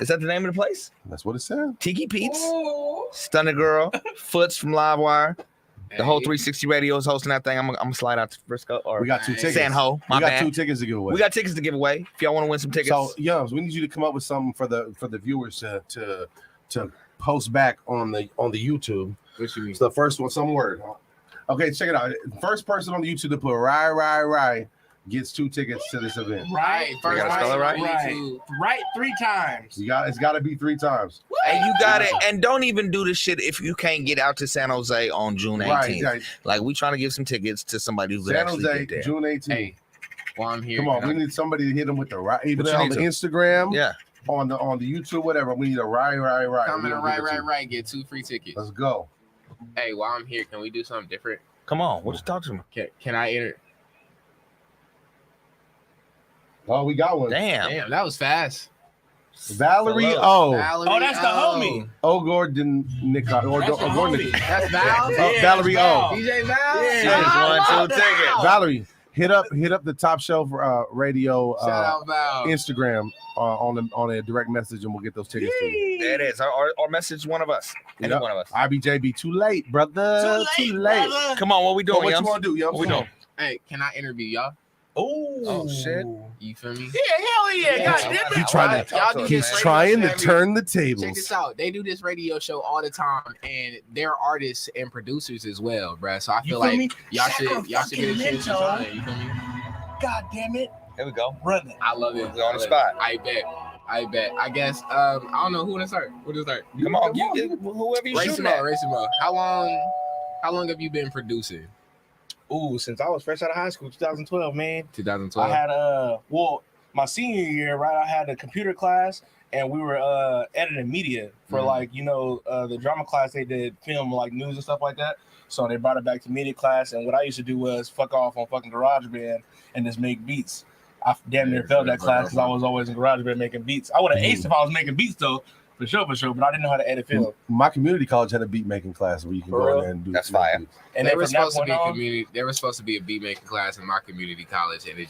Speaker 5: Is that the name of the place?
Speaker 3: That's what it said.
Speaker 5: Tiki Pete's? Stunner Girl, Foots from Livewire. The whole
Speaker 4: Hey.
Speaker 5: 360 radio is hosting that thing. I'm gonna slide out to Frisco or
Speaker 3: We got two tickets.
Speaker 5: San Ho. My
Speaker 3: we got
Speaker 5: bad.
Speaker 3: 2 tickets to give away.
Speaker 5: We got tickets to give away. If y'all want to win some tickets,
Speaker 3: So, Yums, we need you to come up with something for the viewers to post back on the YouTube.
Speaker 4: What you mean?
Speaker 3: It's the first one, some word. Okay, check it out. First person on the YouTube to put right gets 2 tickets to this event.
Speaker 2: Right.
Speaker 5: You gotta spell it right?
Speaker 2: Right 3 times.
Speaker 3: It's got to be 3 times.
Speaker 5: and you got it. And don't even do this shit if you can't get out to San Jose on June 18th.
Speaker 3: Right.
Speaker 5: Like we trying to give some tickets to somebody who's
Speaker 3: San
Speaker 5: actually
Speaker 3: Jose,
Speaker 5: get there.
Speaker 3: June 18th.
Speaker 4: Hey, while I'm here,
Speaker 3: Come on,
Speaker 4: can
Speaker 3: we
Speaker 4: I-
Speaker 3: need somebody to hit them with the right. Even
Speaker 5: What you
Speaker 3: on
Speaker 5: need
Speaker 3: the
Speaker 5: to?
Speaker 3: Instagram.
Speaker 5: Yeah.
Speaker 3: on the YouTube, whatever. We need a right.
Speaker 4: Comment to right. Get 2 free tickets.
Speaker 3: Let's go.
Speaker 4: Hey, while I'm here, can we do something different?
Speaker 5: Come on, what you talk to me?
Speaker 4: Can I enter?
Speaker 3: Oh, we got one.
Speaker 4: Damn, that was fast.
Speaker 3: Valerie
Speaker 4: Valerie
Speaker 2: that's the homie.
Speaker 3: Awkword and Nick.
Speaker 2: That's
Speaker 4: Val.
Speaker 3: Valerie O.
Speaker 4: DJ Val.
Speaker 5: Yeah. 1, 2 tickets.
Speaker 3: Valerie, hit up the Top Shelf Radio
Speaker 4: Shout out Val.
Speaker 3: Instagram on a direct message, and we'll get those tickets to you.
Speaker 5: There it is. Or message one of us. Any one of us.
Speaker 3: IBJB, too late, brother. Too late.
Speaker 2: Brother.
Speaker 5: Come on, what we doing?
Speaker 3: What you want to do, yo?
Speaker 5: What we doing?
Speaker 4: Hey, can I interview y'all?
Speaker 5: Oh shit!
Speaker 4: You feel me?
Speaker 2: Yeah, hell yeah. God damn it.
Speaker 3: He's trying to turn the tables.
Speaker 4: Check this out. They do this radio show all the time, and they're artists and producers as well, bruh. So I feel like y'all should be the try. You feel me?
Speaker 2: God damn it.
Speaker 5: Here we go.
Speaker 2: Run it.
Speaker 4: I love it.
Speaker 5: We're on the spot.
Speaker 4: I bet. I guess. I don't know who to start.
Speaker 5: Come on, whoever you shooting at.
Speaker 4: Race him up. How long have you been producing?
Speaker 2: Ooh, since I was fresh out of high school, 2012, man.
Speaker 4: 2012.
Speaker 2: I had my senior year, right? I had a computer class, and we were editing media for the drama class. They did film like news and stuff like that. So they brought it back to media class, and what I used to do was fuck off on fucking GarageBand and just make beats. I damn near failed that class because I was always in GarageBand making beats. I would have aced if I was making beats though. For sure, but I didn't know how to edit film.
Speaker 3: My community college had a beat making class where you can go in there and do.
Speaker 5: That's fire.
Speaker 3: Beats.
Speaker 4: And there was supposed to be a beat making class in my community college, and it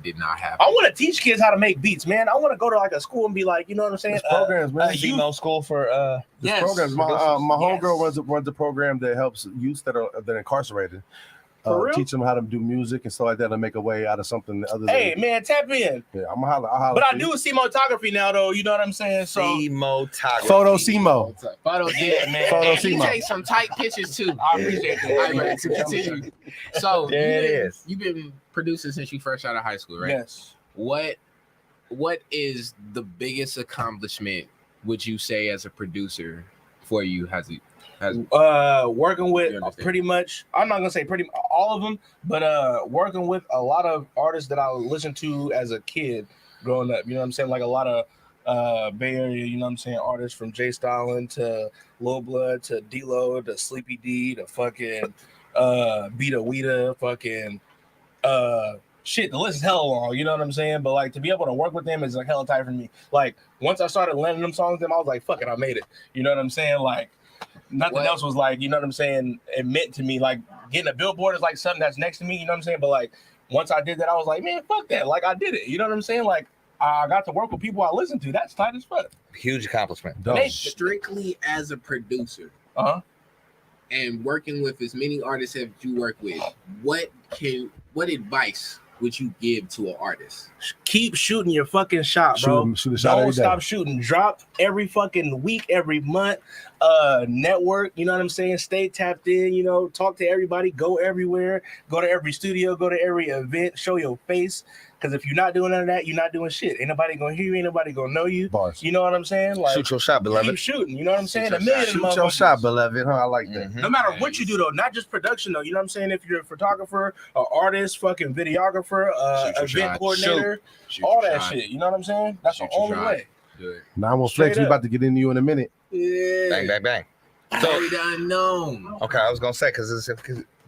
Speaker 4: did not happen.
Speaker 2: I want to teach kids how to make beats, man. I want to go to like a school and be like, you know what I'm saying?
Speaker 3: There's programs, man.
Speaker 5: Emo school for
Speaker 3: There's programs. My homegirl runs a program that helps youths that are incarcerated. Teach them how to do music and stuff like that and make a way out of something other than. Hey
Speaker 2: man, tap in.
Speaker 3: Yeah, I'm gonna holler.
Speaker 2: But I do cinematography now, though. You know what I'm saying? So
Speaker 5: cinematography.
Speaker 3: Photo CMO.
Speaker 4: Yeah, man.
Speaker 3: Photo
Speaker 4: and you take some tight pictures too. I appreciate that. Continue. So you've been producing since you first out of high school, right?
Speaker 2: Yes.
Speaker 4: What is the biggest accomplishment would you say as a producer for you? Working
Speaker 2: with pretty much, I'm not gonna say all of them, but working with a lot of artists that I listened to as a kid growing up. You know what I'm saying? Like a lot of Bay Area, you know what I'm saying, artists from Jay Stalin to Lil Blood to D-Lo to Sleepy D to fucking Beta Weeda, fucking shit, the list is hella long, you know what I'm saying? But like to be able to work with them is like hella tight for me. Like once I started landing them songs, I was like, fuck it, I made it. You know what I'm saying? Like nothing else was like, you know what I'm saying, it meant to me. Like getting a billboard is like something that's next to me, you know what I'm saying? But like once I did that, I was like, man, fuck that. Like I did it. You know what I'm saying? Like I got to work with people I listen to. That's tight as fuck.
Speaker 5: Huge accomplishment.
Speaker 4: Strictly as a producer. And working with as many artists as you work with, what advice would you give to an artist?
Speaker 2: Keep shooting your fucking shot, bro.
Speaker 3: Shoot a shot.
Speaker 2: Don't stop shooting. Drop every fucking week, every month. Network, you know what I'm saying? Stay tapped in, you know, talk to everybody, go everywhere, go to every studio, go to every event, show your face. Because if you're not doing none of that, you're not doing shit. Ain't nobody gonna hear you, ain't nobody gonna know you.
Speaker 3: Bars.
Speaker 2: You know what I'm saying? Like
Speaker 5: shoot your shot, beloved.
Speaker 2: Keep shooting, you know what I'm saying?
Speaker 3: Shoot your shot, beloved. Huh? I like that.
Speaker 2: No matter what you do though, not just production though. You know what I'm saying? If you're a photographer, an artist, fucking videographer, event coordinator, all that shit. You know what I'm saying? That's the only way.
Speaker 3: 9-1 Flex, we about to get into you in a minute.
Speaker 4: Yeah.
Speaker 5: Bang, bang, bang.
Speaker 4: So the unknown.
Speaker 5: Okay, I was gonna say because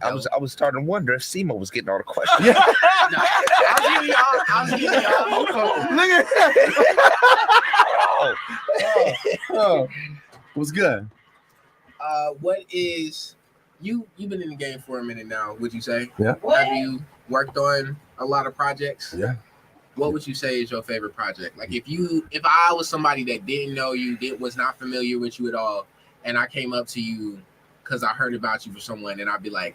Speaker 5: I was starting to wonder if Simo was getting all the questions.
Speaker 4: I'll give y'all.
Speaker 3: Look at that. What's good?
Speaker 4: What is you've been in the game for a minute now? Would you say?
Speaker 3: Yeah.
Speaker 4: Have you worked on a lot of projects?
Speaker 3: Yeah.
Speaker 4: What would you say is your favorite project? Like if I was somebody that didn't know you, was not familiar with you at all, and I came up to you because I heard about you for someone, and I'd be like,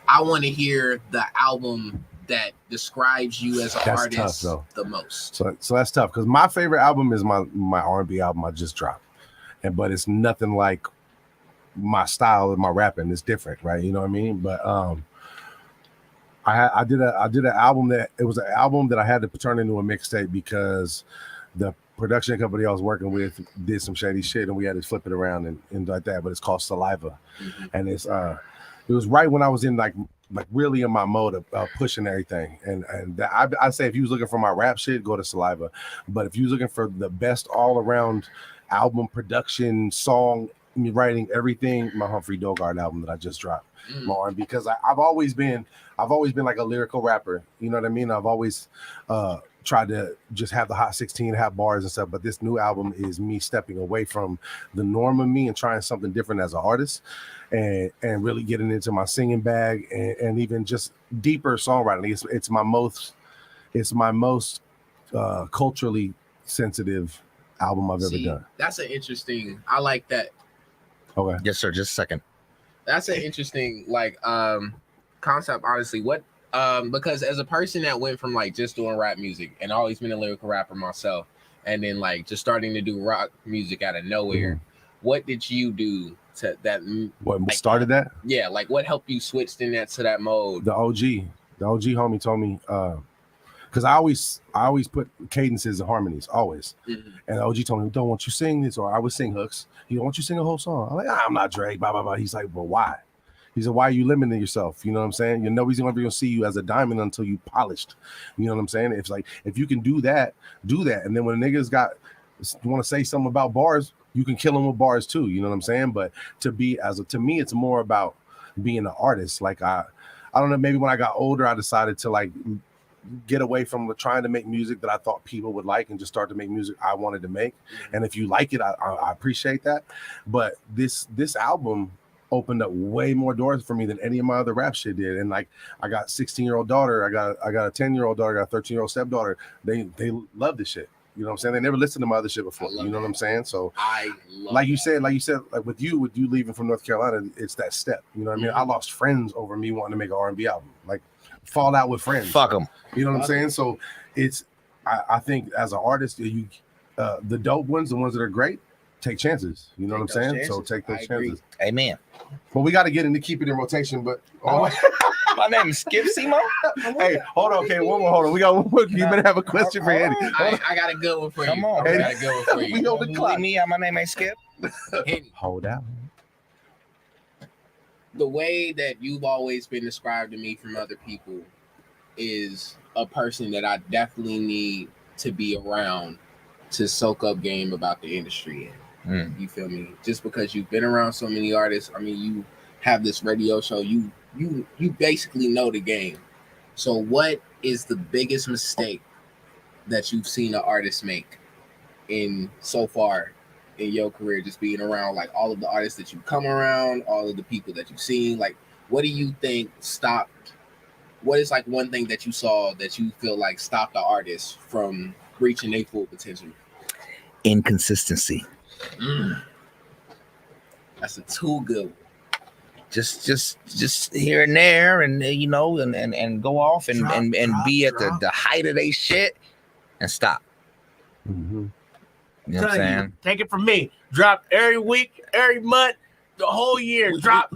Speaker 4: I want to hear the album that describes you as an artist the most.
Speaker 3: So that's tough because my favorite album is my R&B album I just dropped, but it's nothing like my style of my rapping. It's different, right? You know what I mean? But I did an album that it was an album that I had to turn into a mixtape because the production company I was working with did some shady shit and we had to flip it around and like that. But it's called Saliva, and it was right when I was in like like really in my mode of pushing everything. And I say if you was looking for my rap shit, go to Saliva. But if you was looking for the best all around album production, song writing, everything, my Humphrey Bogart album that I just dropped. More because I've always been like a lyrical rapper. You know what I mean? I've always tried to just have the hot 16, have bars and stuff. But this new album is me stepping away from the norm of me and trying something different as an artist, and really getting into my singing bag and even just deeper songwriting. It's my most culturally sensitive album I've ever done.
Speaker 4: That's an interesting. I like that.
Speaker 3: Okay.
Speaker 5: Yes, sir. Just a second.
Speaker 4: That's an interesting concept. Honestly, what because as a person that went from like just doing rap music and always been a lyrical rapper myself, and then like just starting to do rock music out of nowhere, what did you do to that?
Speaker 3: What started that?
Speaker 4: Yeah, like what helped you switch to that mode?
Speaker 3: The OG homie told me because I always put cadences and harmonies always, and the OG told me, "Don't want you sing this," or I would sing hooks. He don't want you sing a whole song. I'm like, I'm not Drake, blah blah blah. He's like, well, why? He said, why are you limiting yourself? You know what I'm saying? Nobody's ever gonna see you as a diamond until you polished. You know what I'm saying? It's like if you can do that. And then when niggas want to say something about bars, you can kill them with bars too. You know what I'm saying? But to me, it's more about being an artist. Like I don't know. Maybe when I got older, I decided to like get away from trying to make music that I thought people would like and just start to make music I wanted to make. And if you like it, I appreciate that. But this album opened up way more doors for me than any of my other rap shit did. And like I got 16-year-old daughter, I got a 10-year-old daughter, I got a 13-year-old stepdaughter. They love this shit. You know what I'm saying? They never listened to my other shit before. You know what I'm saying? So like you said, like with you leaving from North Carolina, it's that step. You know what I mean? I lost friends over me wanting to make an R&B album. Like fall out with friends.
Speaker 5: Fuck them.
Speaker 3: You know what I'm saying? So it's I think as an artist, the dope ones, the ones that are great, take chances. You know what I'm saying? Chances. So take those chances.
Speaker 5: Amen.
Speaker 3: Well, we got to get into keep it in rotation, but
Speaker 5: my name is Skip Simo.
Speaker 3: Hey, hold on. Okay, hold on. We got one more. You better have a question for Eddie.
Speaker 4: I got a good one for you.
Speaker 5: Come on.
Speaker 4: I got a good one for you.
Speaker 3: We on the clock.
Speaker 5: Me, my name ain't Skip.
Speaker 3: Hold out.
Speaker 4: The way that you've always been described to me from other people is a person that I definitely need to be around to soak up game about the industry. You feel me? Just because you've been around so many artists. I mean, you have this radio show. You basically know the game. So what is the biggest mistake that you've seen an artist make in so far in your career, just being around like all of the artists that you come around, all of the people that you've seen? Like, what do you think stopped? What is like one thing that you saw that you feel like stopped the artist from reaching their full potential?
Speaker 5: Inconsistency.
Speaker 4: That's a too good one.
Speaker 5: Just here and there, and you know, and go off and be at the height of they shit and stop. You know what I'm saying?
Speaker 2: Take it from me. Drop every week, every month, the whole year. Drop.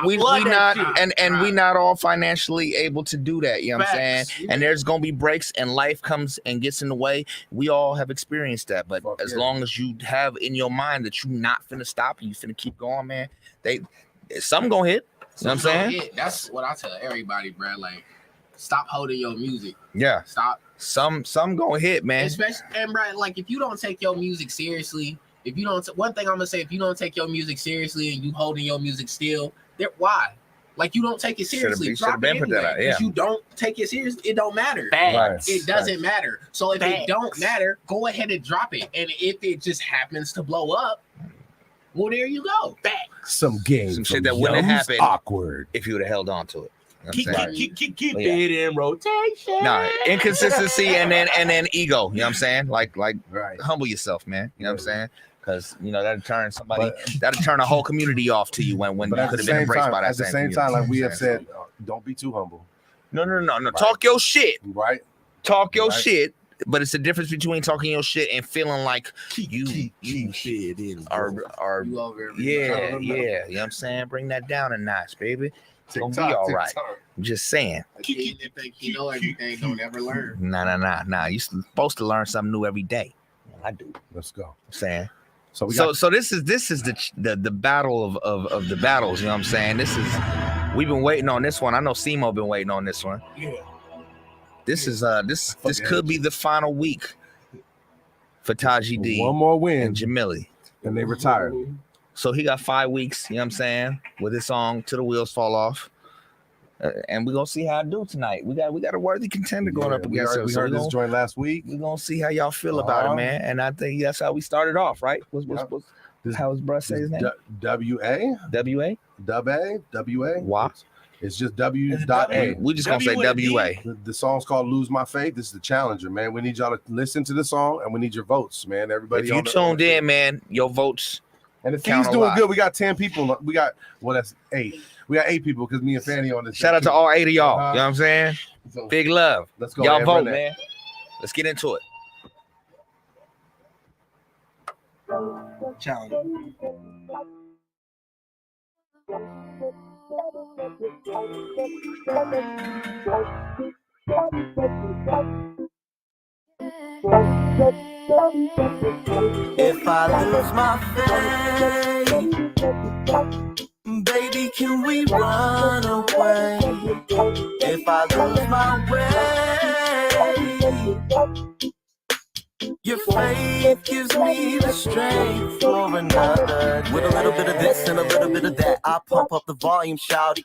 Speaker 5: We not and we not all financially able to do that. You know what I'm saying? Yeah. And there's gonna be breaks, and life comes and gets in the way. We all have experienced that. But as long as you have in your mind that you not finna stop and you finna keep going, man, something gonna hit. You know what I'm saying?
Speaker 4: That's what I tell everybody, bro. Like, stop holding your music.
Speaker 5: Yeah.
Speaker 4: Stop.
Speaker 5: Some gonna hit, man.
Speaker 4: Especially, and bro, like if you don't take your music seriously, one thing I'm gonna say, if you don't take your music seriously and you holding your music still, why? Like you don't take it seriously. Drop it anyway. If you don't take it seriously, it don't matter. It doesn't matter. So if it don't matter, go ahead and drop it. And if it just happens to blow up, well, there you go.
Speaker 3: Some
Speaker 5: shit that wouldn't happen.
Speaker 3: Awkward.
Speaker 5: If you would have held on to it.
Speaker 2: Keep it in rotation.
Speaker 5: No, inconsistency and then ego. You know what I'm saying? Like humble yourself, man. You know what I'm saying? Because you know that'll turn a whole community off to you when you could have been embraced by that.
Speaker 3: At the same time, like we have said, don't be too humble.
Speaker 5: No. Right. Talk your shit.
Speaker 3: Right.
Speaker 5: Talk your shit. But it's the difference between talking your shit and feeling like you are you know what I'm saying? Bring that down a notch, baby. It's gonna be all right. I'm just saying.
Speaker 4: You think you know everything, don't ever learn.
Speaker 5: Nah. You're supposed to learn something new every day. I do.
Speaker 3: Let's go.
Speaker 5: I'm saying. So this is the battle of the battles. You know what I'm saying? This is We've been waiting on this one. I know Simo been waiting on this one.
Speaker 2: Yeah.
Speaker 5: This is this could be the final week for Taji D.
Speaker 3: One more win
Speaker 5: and Jamili.
Speaker 3: And they retired.
Speaker 5: So he got 5 weeks, you know what I'm saying, with his song Till the Wheels Fall Off. And we're gonna see how I do tonight. We got a worthy contender going up against him.
Speaker 3: We heard this joint last week.
Speaker 5: We're gonna see how y'all feel about it, man. And I think that's how we started off, right? How was bruh say his name?
Speaker 3: W-A?
Speaker 5: W-A?
Speaker 3: W-A?
Speaker 5: Why?
Speaker 3: It's just W.A.
Speaker 5: We just gonna say W-A.
Speaker 3: The song's called Lose My Faith. This is the challenger, man. We need y'all to listen to the song and we need your votes, man. Everybody.
Speaker 5: If you tuned in, man, your votes.
Speaker 3: And the feed's doing good. We got 10 people. We got, that's 8. We got 8 people because me and Fanny on this.
Speaker 5: Shout out to all 8 of y'all. You know what I'm saying?
Speaker 3: So,
Speaker 5: big love.
Speaker 3: Let's go.
Speaker 5: Y'all vote, man. Let's get into it.
Speaker 2: Challenge.
Speaker 8: If I lose my faith, baby, can we run away? If I lose my way, your faith gives me the strength for another day. With a little bit of this and a little bit of that, I pump up the volume, shouty.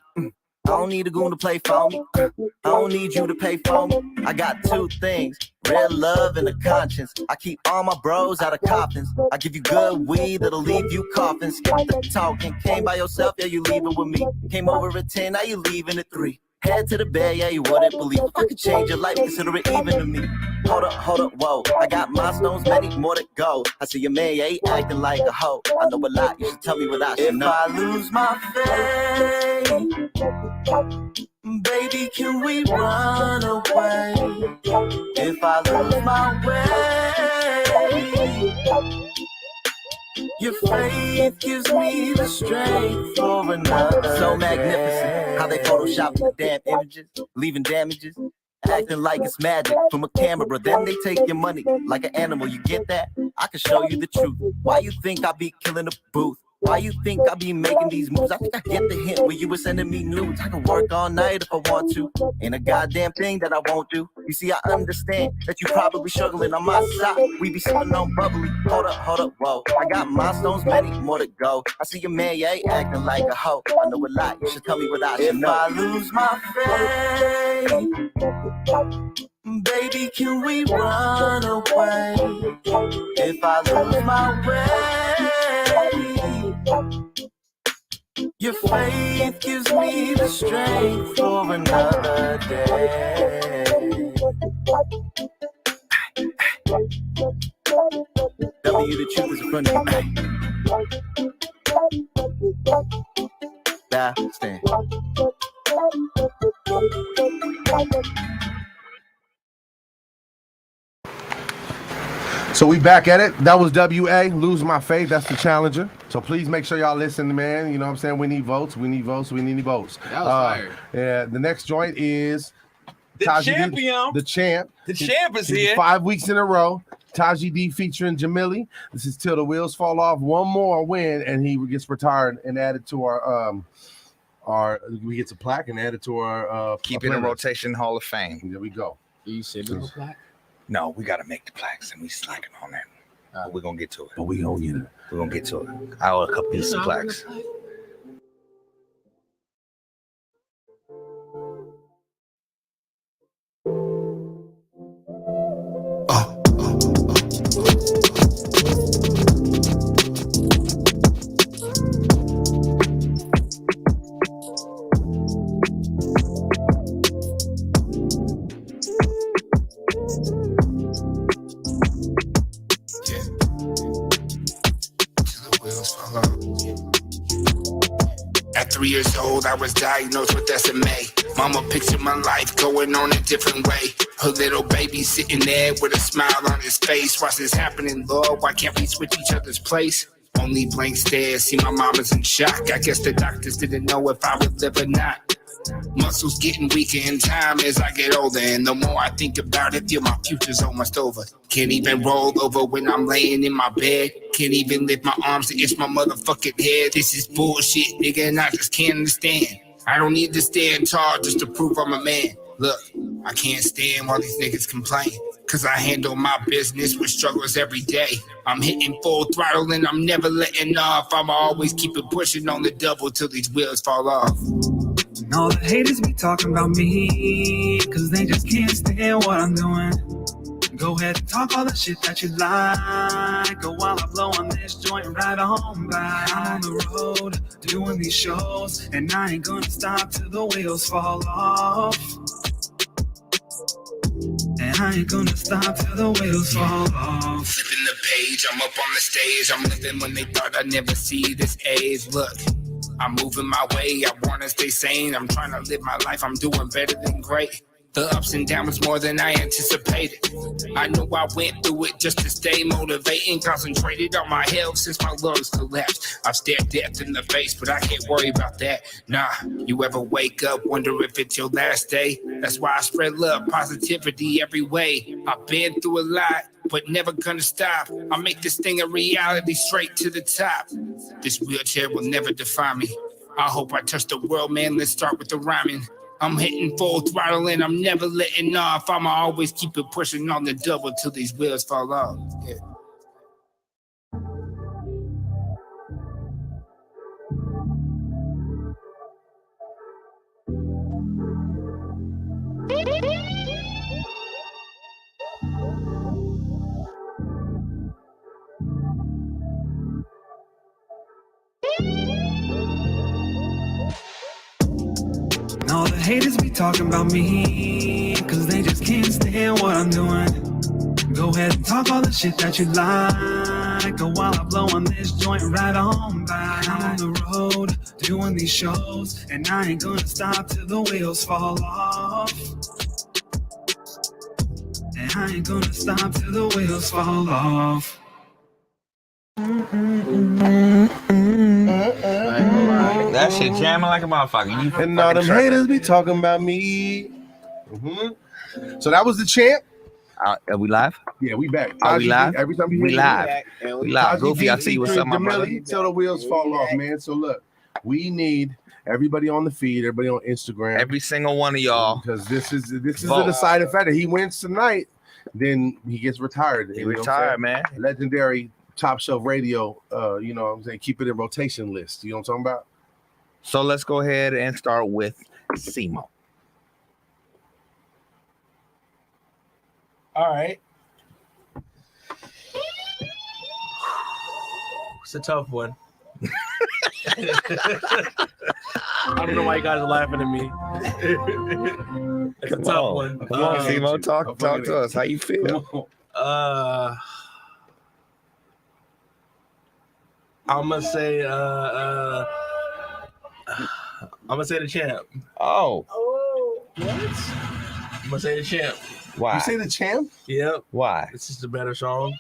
Speaker 8: I don't need a goon to play for me. I don't need you to pay for me. I got 2 things, real love and a conscience. I keep all my bros out of coffins. I give you good weed that'll leave you coughing. Skip the talking. Came by yourself, yeah, you leaving with me. Came over at 10, now you leaving at 3. Head to the bed, yeah, you wouldn't believe. If I could change your life, consider it even to me. Hold up, whoa. I got milestones, many more to go. I see your man, yeah, he acting like a hoe. I know a lot, you should tell me what I should know. If I lose my faith, baby, can we run away? If I lose my way, your faith gives me the strength for another. So magnificent, how they Photoshop the damn images, leaving damages, acting like it's magic from a camera. Then they take your money like an animal. You get that? I can show you the truth. Why you think I be killing the booth? Why you think I be making these moves? I think I get the hint when you were sending me nudes. I can work all night if I want to. Ain't a goddamn thing that I won't do. You see, I understand that you probably struggling on my side. We be sipping on bubbly. Hold up, whoa. I got milestones, many more to go. I see your man, yeah, he acting like a hoe. I know a lot, you should tell me what I should know. If I lose my faith, baby, can we run away? If I lose my way, your faith gives me the strength for another day. W, the truth is in front of you. Now, stand.
Speaker 3: So we back at it. That was W.A. Lose My Faith. That's the challenger. So please make sure y'all listen, man. You know what I'm saying? We need votes. We need votes.
Speaker 4: That was fire.
Speaker 3: Yeah. The next joint is
Speaker 5: the
Speaker 3: Taji
Speaker 5: champion.
Speaker 3: D, the champ.
Speaker 5: The champ is here.
Speaker 3: 5 weeks in a row. Taji D featuring Jamili. This is Till the Wheels Fall Off. One more win, and he gets retired and added to our we get a plaque and added to our
Speaker 5: Keep it in rotation Hall of Fame.
Speaker 3: There we go.
Speaker 4: You said the plaque?
Speaker 5: No, we gotta make the plaques, and we slacking on that. But we're gonna get to it.
Speaker 3: But we gonna get it.
Speaker 5: We're gonna get to it. I owe a couple pieces of plaques.
Speaker 9: At 3 years old, I was diagnosed with SMA. Mama pictured my life going on a different way. Her little baby sitting there with a smile on his face. What's this happening, Lord? Why can't we switch each other's place? Only blank stares, see my mama's in shock. I guess the doctors didn't know if I would live or not. Muscles getting weaker in time as I get older, and the more I think about it, feel my future's almost over. Can't even roll over when I'm laying in my bed. Can't even lift my arms to itch my motherfucking head. This is bullshit, nigga, and I just can't understand. I don't need to stand tall just to prove I'm a man. Look, I can't stand while these niggas complain. Cause I handle my business with struggles every day. I'm hitting full throttle and I'm never letting off. I'ma always keep it pushing on the double till these wheels fall off.
Speaker 10: And all the haters be talking about me, cause they just can't stand what I'm doing. Go ahead and talk all the shit that you like. Go while I blow on this joint right on by. I'm on the road doing these shows, and I ain't gonna stop till the wheels fall off. And I ain't gonna stop till the wheels fall off.
Speaker 9: Flipping the page, I'm up on the stage. I'm living when they thought I'd never see this age. Look, I'm moving my way. I wanna stay sane. I'm trying to live my life. I'm doing better than great. The ups and downs more than I anticipated. I know I went through it just to stay motivated. Concentrated on my health since my lungs collapsed. I've stared death in the face, but I can't worry about that. Nah, you ever wake up, wonder if it's your last day? That's why I spread love, positivity every way. I've been through a lot, but never gonna stop. I'll make this thing a reality straight to the top. This wheelchair will never define me. I hope I touch the world, man. Let's start with the rhyming. I'm hitting full throttle and I'm never letting off. I'ma always keep it pushing on the double till these wheels fall off. Yeah.
Speaker 10: All the haters be talking about me, cause they just can't stand what I'm doing. Go ahead and talk all the shit that you like. Go while I blow on this joint right on by. I'm on the road doing these shows, and I ain't gonna stop till the wheels fall off. And I ain't gonna stop till the wheels fall off.
Speaker 5: That shit jamming like a motherfucker.
Speaker 3: And all them haters be talking about me. So that was the champ.
Speaker 5: Are we live?
Speaker 3: Yeah, we back.
Speaker 5: Are we live?
Speaker 3: Every time
Speaker 5: We live. We live. Goofy, I see you with something, my brother.
Speaker 3: Till the wheels fall off, man. So look, we need everybody on the feed, everybody on Instagram,
Speaker 5: Every single one of y'all.
Speaker 3: because this is
Speaker 5: Vote.
Speaker 3: a deciding factor. He wins tonight, then he gets retired.
Speaker 5: He
Speaker 3: You know what I'm
Speaker 5: retired,
Speaker 3: saying?
Speaker 5: man.
Speaker 3: Legendary top shelf radio. You know what I'm saying? Keep it in rotation list. You know what I'm talking about?
Speaker 5: So let's go ahead and start with Simo.
Speaker 2: All right. It's a tough one. I don't know why you guys are laughing at me. It's a tough one.
Speaker 5: Come on, Simo. Talk to us. How you feel?
Speaker 2: I'm gonna say the champ.
Speaker 5: Oh,
Speaker 2: What? I'm gonna say the champ.
Speaker 5: why?
Speaker 3: You say the champ?
Speaker 2: Yep.
Speaker 5: Why?
Speaker 2: It's just a better song.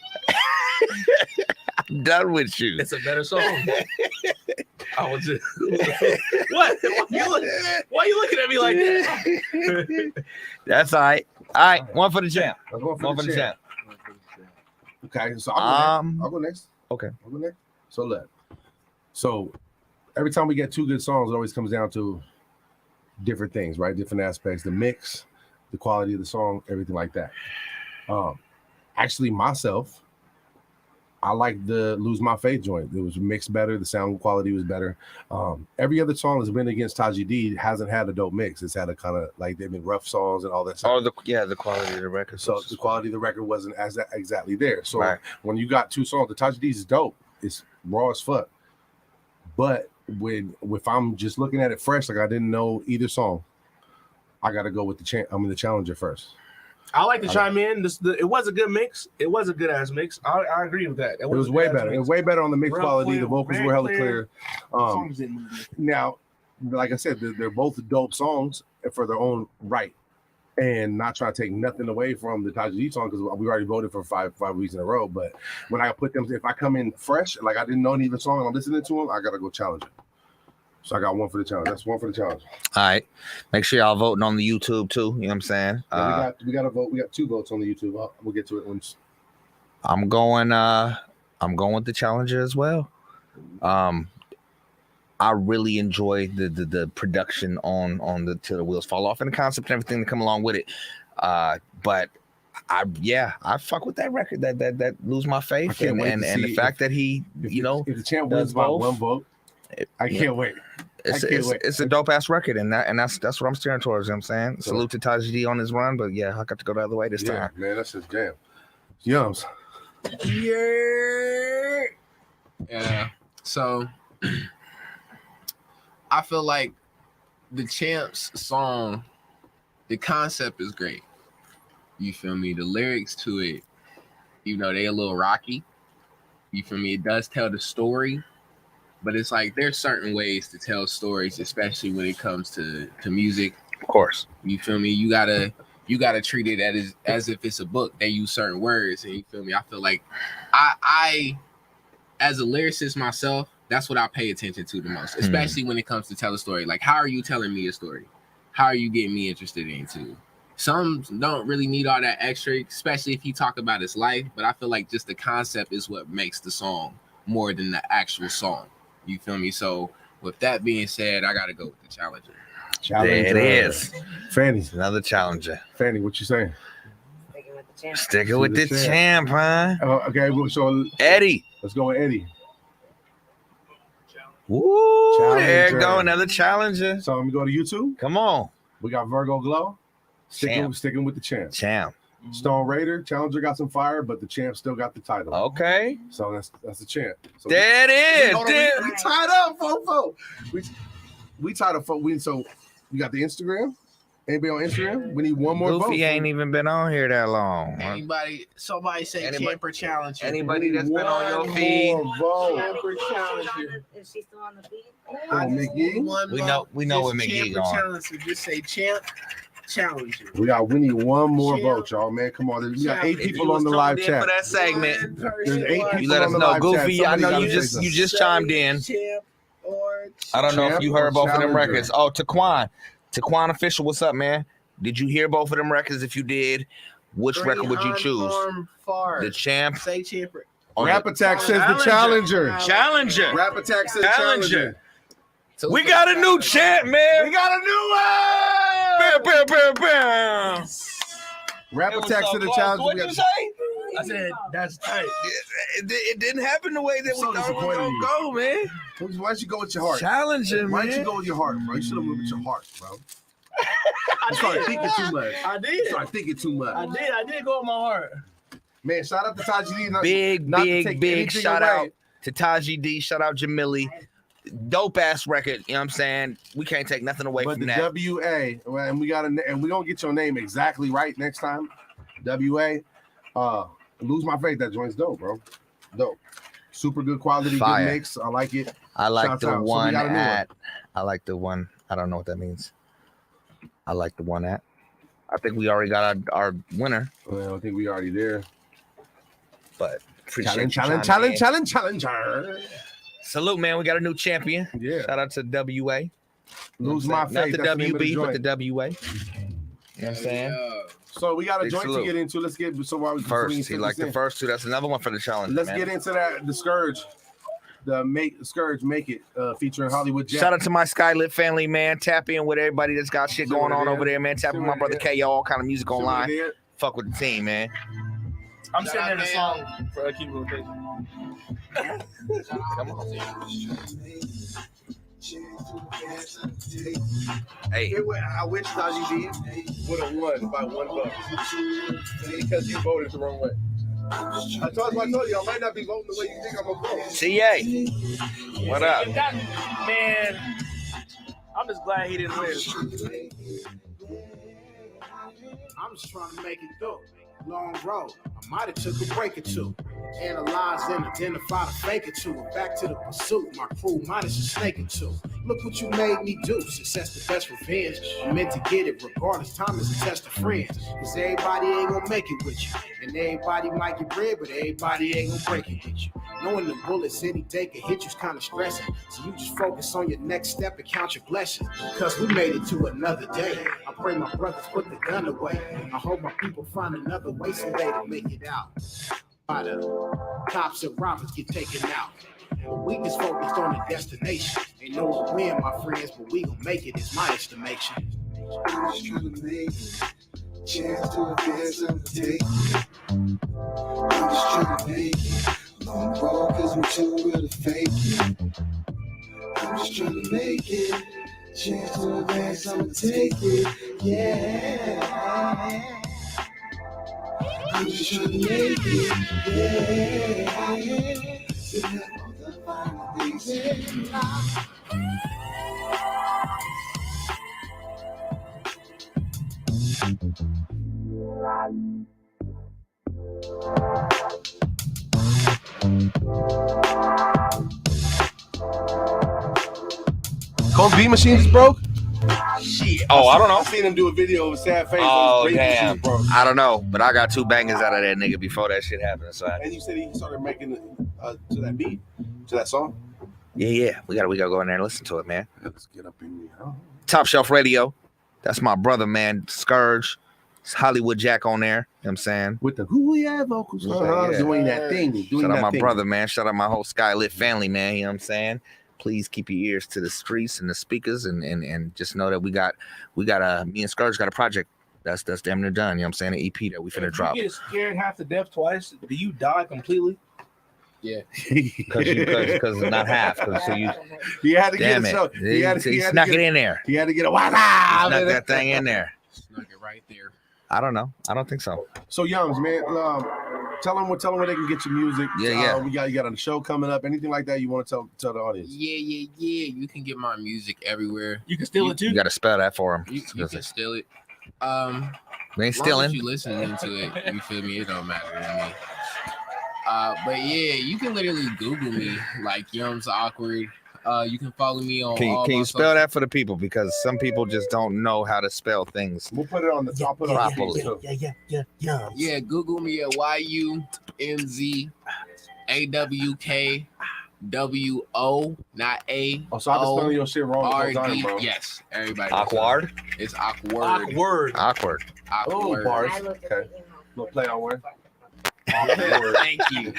Speaker 5: I'm done with you.
Speaker 2: It's a better song. I was just what? Why you looking at me like that?
Speaker 5: That's all right. All right, one for the champ.
Speaker 3: Let's go
Speaker 5: One for the champ.
Speaker 3: Okay, so I'll go next.
Speaker 5: Okay.
Speaker 3: I'll go next. So look. So every time we get two good songs, it always comes down to different things, right? Different aspects, the mix, the quality of the song, everything like that. Actually, myself, I like the Lose My Faith joint. It was mixed better. The sound quality was better. Every other song that's been against Taji D hasn't had a dope mix. It's had a kind of like they've been rough songs and all that stuff.
Speaker 5: Oh, the quality of the record.
Speaker 3: So the quality of the record wasn't as exactly there. So
Speaker 5: Right.
Speaker 3: when you got two songs, the Taji D's is dope. It's raw as fuck. But if I'm just looking at it fresh, like I didn't know either song, I got to go with the Challenger first.
Speaker 2: I like to chime in. It was a good mix. It was a good ass mix. I agree with that.
Speaker 3: It was way better. It was way better on the mix
Speaker 2: Real
Speaker 3: quality.
Speaker 2: clear,
Speaker 3: The vocals
Speaker 2: very
Speaker 3: were hella
Speaker 2: clear.
Speaker 3: clear. Now, like I said, they're both dope songs for their own right, and not trying to take nothing away from the Taji D song because we already voted for five weeks in a row. But when I put them, if I come in fresh, like I didn't know any of the song and I'm listening to them, I gotta go challenge it. So I got one for the challenge. That's one for the challenge.
Speaker 5: All right. Make sure y'all voting on the YouTube too. You know what I'm saying?
Speaker 3: Yeah, we got a vote. We got 2 votes on the YouTube. We'll get to it once.
Speaker 5: I'm going with the Challenger as well. I I really enjoy the production on the Till the Wheels Fall Off and the concept and everything that come along with it. But I fuck with that record. That Lose My Faith and the fact that he
Speaker 3: if the champ
Speaker 5: does
Speaker 3: wins by
Speaker 5: both.
Speaker 3: 1 vote, I can't wait.
Speaker 5: It's a dope ass record, and that's what I'm steering towards. You know what I'm saying,
Speaker 3: So,
Speaker 5: salute to Taji D on his run, but yeah, I got to go the other way this time.
Speaker 3: Man, that's his jam. Yums.
Speaker 4: Yeah. So I feel like the Champ's song, the concept is great. You feel me? The lyrics to it, even though they a little rocky, you feel me? It does tell the story, but it's like there's certain ways to tell stories, especially when it comes to music.
Speaker 5: Of course.
Speaker 4: You feel me? You gotta treat it as if it's a book. They use certain words, and you feel me? I feel like I as a lyricist myself, that's what I pay attention to the most, especially when it comes to tell a story. Like, how are you telling me a story? How are you getting me interested into? Some don't really need all that extra, especially if you talk about his life. But I feel like just the concept is what makes the song more than the actual song. You feel me? So with that being said, I gotta go with the Challenger.
Speaker 5: There it is.
Speaker 3: Fanny.
Speaker 5: Another Challenger.
Speaker 3: Fanny, what you saying?
Speaker 5: Sticking with the champ, huh?
Speaker 3: Okay, so
Speaker 5: Eddie.
Speaker 3: Let's go with Eddie.
Speaker 5: Woo,
Speaker 3: Challenger.
Speaker 5: there you go, another Challenger.
Speaker 3: So let me go to YouTube.
Speaker 5: Come on.
Speaker 3: We got Virgo Glow. Sticking with the champ.
Speaker 5: Champ.
Speaker 3: Stone Raider. Challenger got some fire, but the champ still got the title.
Speaker 5: Okay.
Speaker 3: So that's the champ. So
Speaker 5: there it is.
Speaker 3: We tied up, fofo. We tied up. So we got the Instagram. Anybody on Instagram? We need one more vote.
Speaker 5: Goofy ain't even been on here that long.
Speaker 4: Somebody say Camper Challenger.
Speaker 5: Anybody that's been on your feed.
Speaker 4: Camper Challenger.
Speaker 7: Is she still on the feed?
Speaker 3: Oh, McGee.
Speaker 5: We know what McGee on.
Speaker 4: Challenger. Just say Champ Challenger.
Speaker 3: We need one more vote, y'all. Man, come on. We got 8 people on the live chat
Speaker 5: for that segment.
Speaker 3: There's 8 people.
Speaker 5: You let us know, Goofy. I know you just chimed in. I don't know if you heard both of them records. Oh, Taquan Official, what's up, man? Did you hear both of them records? If you did, which record would you choose? The Champ.
Speaker 4: Say Champ.
Speaker 3: Rap Attack says the Challenger.
Speaker 5: Challenger.
Speaker 3: Rap Attack says Challenger.
Speaker 5: We got a new champ, man.
Speaker 3: We got a new one.
Speaker 5: Bam, bam, bam.
Speaker 3: Rap Attack says the Challenger.
Speaker 5: What did you say?
Speaker 2: I said that's tight.
Speaker 5: It didn't happen the way that we thought it was gonna go, man.
Speaker 3: Why don't you go with your heart?
Speaker 5: Challenger,
Speaker 3: Why
Speaker 5: man.
Speaker 3: don't you go with your heart, bro? You should have went with your heart, bro. You started thinking too much.
Speaker 2: I did.
Speaker 3: You started thinking too much.
Speaker 2: I did go with my heart.
Speaker 3: Man, shout out to Taji D.
Speaker 5: Big shout out to Taji D. Shout out Jamili. Dope ass record, you know what I'm saying? We can't take nothing away from that.
Speaker 3: But the WA, and we gonna get your name exactly right next time. WA, Lose My Faith. That joint's dope, bro. Dope. Super good quality,
Speaker 5: Fire.
Speaker 3: good mix. I like it.
Speaker 5: I like
Speaker 3: Shouts
Speaker 5: the
Speaker 3: out.
Speaker 5: one
Speaker 3: So
Speaker 5: at. I like the one. I don't know what that means. I like the one at. I think we already got our winner.
Speaker 3: Well, I think we already there.
Speaker 5: But appreciate
Speaker 3: Challenger.
Speaker 5: Salute, man. We got a new champion.
Speaker 3: Yeah.
Speaker 5: Shout out to WA.
Speaker 3: Lose My
Speaker 5: Not
Speaker 3: Faith.
Speaker 5: the
Speaker 3: That's name of
Speaker 5: WB, but
Speaker 3: joint.
Speaker 5: the WA. You know what I'm saying?
Speaker 3: So we got a
Speaker 5: Big
Speaker 3: joint
Speaker 5: salute.
Speaker 3: to get into. Let's get while we
Speaker 5: First, he like the first two. That's another one for the challenge.
Speaker 3: Let's
Speaker 5: man.
Speaker 3: get into that. The Scourge, Scourge Make It, featuring Hollywood Jack.
Speaker 5: Shout out to my Skylit family, man. Tap in with everybody that's got shit going on over there, man. Tap in with my brother K, all kind of music online. Fuck with the team, man.
Speaker 2: I'm sitting in a song for a keep rotation.
Speaker 5: Come on. Hey.
Speaker 3: I wish Taji D would have won by 1 vote because you voted the wrong way. I told you I might not be voting the way you think I'm gonna vote.
Speaker 5: TA, what up?
Speaker 2: Man, I'm just glad he didn't win.
Speaker 11: I'm just trying to make it through. Long road. I might have took a break or two. Analyze and identify the fake or two. And back to the pursuit. My crew might have just snake or two. Look what you made me do. Success the best revenge. I'm meant to get it regardless. Time is a test of friends. Cause everybody ain't gonna make it with you. And everybody might get bread, but everybody ain't gonna break it with you. Knowing the bullets any day can hit you's kind of stressing. So you just focus on your next step and count your blessings. Cause we made it to another day. I pray my brothers put the gun away. I hope my people find another way someday to make it out. By the cops and robbers get taken out. Weakness focused on the destination. Ain't no win, my friends, but we gon' make it, is my estimation.
Speaker 6: I'm just trying to make it. Chance to advance, I'ma take it. I'm just trying to make it. Long road, cause I'm too real to fake it. I'm just trying to make it. Chance to advance, I'ma take it. Yeah. I'm just trying to make it. Yeah. To have all the fine things in life.
Speaker 3: Cole's beat machine just broke?
Speaker 2: Shit.
Speaker 5: Oh, I don't know.
Speaker 2: I seen him do a video of a sad face.
Speaker 5: Oh,
Speaker 2: on his great
Speaker 5: damn.
Speaker 2: machine, bro.
Speaker 5: I don't know, but I got 2 bangers out of that nigga before that shit happened. So
Speaker 2: And you said he started making it to that beat, to that song.
Speaker 5: yeah, we gotta go in there and listen to it, man.
Speaker 3: Let's get up in here.
Speaker 5: Top Shelf Radio. That's my brother, man. Scourge. It's Hollywood Jack on there. You know what I'm saying?
Speaker 3: With the who yeah vocals.
Speaker 5: Yeah.
Speaker 3: Doing that thing.
Speaker 5: Shout out my brother, man. Shout out my whole Skylit family, man. You know what I'm saying? Please keep your ears to the streets and the speakers and just know that we got me and Scourge got a project that's damn near done. You know what I'm saying? An EP that we finna drop.
Speaker 2: You get scared half to death twice. Do you die completely?
Speaker 4: Yeah.
Speaker 5: Because not half. So you
Speaker 3: had to
Speaker 5: damn
Speaker 3: get
Speaker 5: it.
Speaker 3: He had to
Speaker 5: Snuck it in there.
Speaker 3: He had to get a
Speaker 5: Snuck that thing in there.
Speaker 4: Snuck it right there.
Speaker 5: I don't know. I don't think so.
Speaker 3: So Youngs, man, tell them where they can get your music.
Speaker 5: Yeah.
Speaker 3: You got a show coming up. Anything like that you want to tell the audience?
Speaker 4: Yeah. You can get my music everywhere.
Speaker 2: You can steal it too.
Speaker 5: You got to spell that for them.
Speaker 4: You can steal it.
Speaker 5: We ain't
Speaker 4: As long
Speaker 5: stealing.
Speaker 4: as you listening to it, you feel me? It don't matter to me. But yeah, you can literally Google me, like Yums Awkward. You can follow me on.
Speaker 5: Can you spell that for the people, because some people just don't know how to spell things.
Speaker 3: We'll put it on the top.
Speaker 5: Properly.
Speaker 4: Yeah, Google me at YUMZAWKWO, not A.
Speaker 3: Oh, so I was spelling your shit wrong the whole time, bro.
Speaker 4: Yes, everybody.
Speaker 5: Awkward.
Speaker 4: It's awkward.
Speaker 5: Awkward.
Speaker 3: Oh, bars. Okay. We'll play on word.
Speaker 4: Thank you.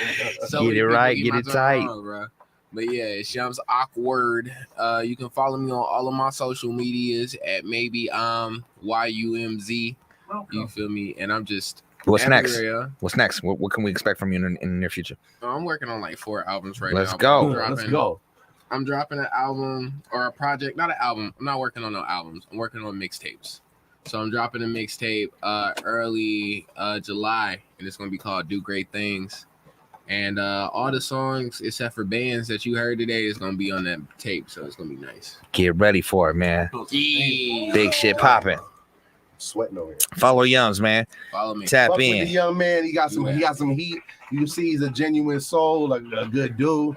Speaker 4: So
Speaker 5: Get it right, get it tight.
Speaker 4: Bro. But yeah, it's Shams Awkward. You can follow me on all of my social medias at maybe YUMZ. You feel me? And I'm just
Speaker 5: What's next?
Speaker 4: everywhere.
Speaker 5: What's next? What can we expect from you in the near future?
Speaker 4: I'm working on like 4 albums right
Speaker 5: Let's
Speaker 4: now.
Speaker 5: go.
Speaker 3: Let's go.
Speaker 4: I'm dropping an album or a project, not an album. I'm not working on no albums. I'm working on mixtapes. So I'm dropping a mixtape early July, and it's gonna be called Do Great Things. And all the songs except for bands that you heard today is gonna be on that tape, so it's gonna be nice.
Speaker 5: Get ready for it, man.
Speaker 4: Yeah.
Speaker 5: Big shit popping.
Speaker 3: Sweating over here.
Speaker 5: Follow Youngs, man.
Speaker 4: Follow me.
Speaker 5: Tap
Speaker 3: Fuck with
Speaker 5: in.
Speaker 3: the young man. He got some heat. You can see he's a genuine soul, like a good dude.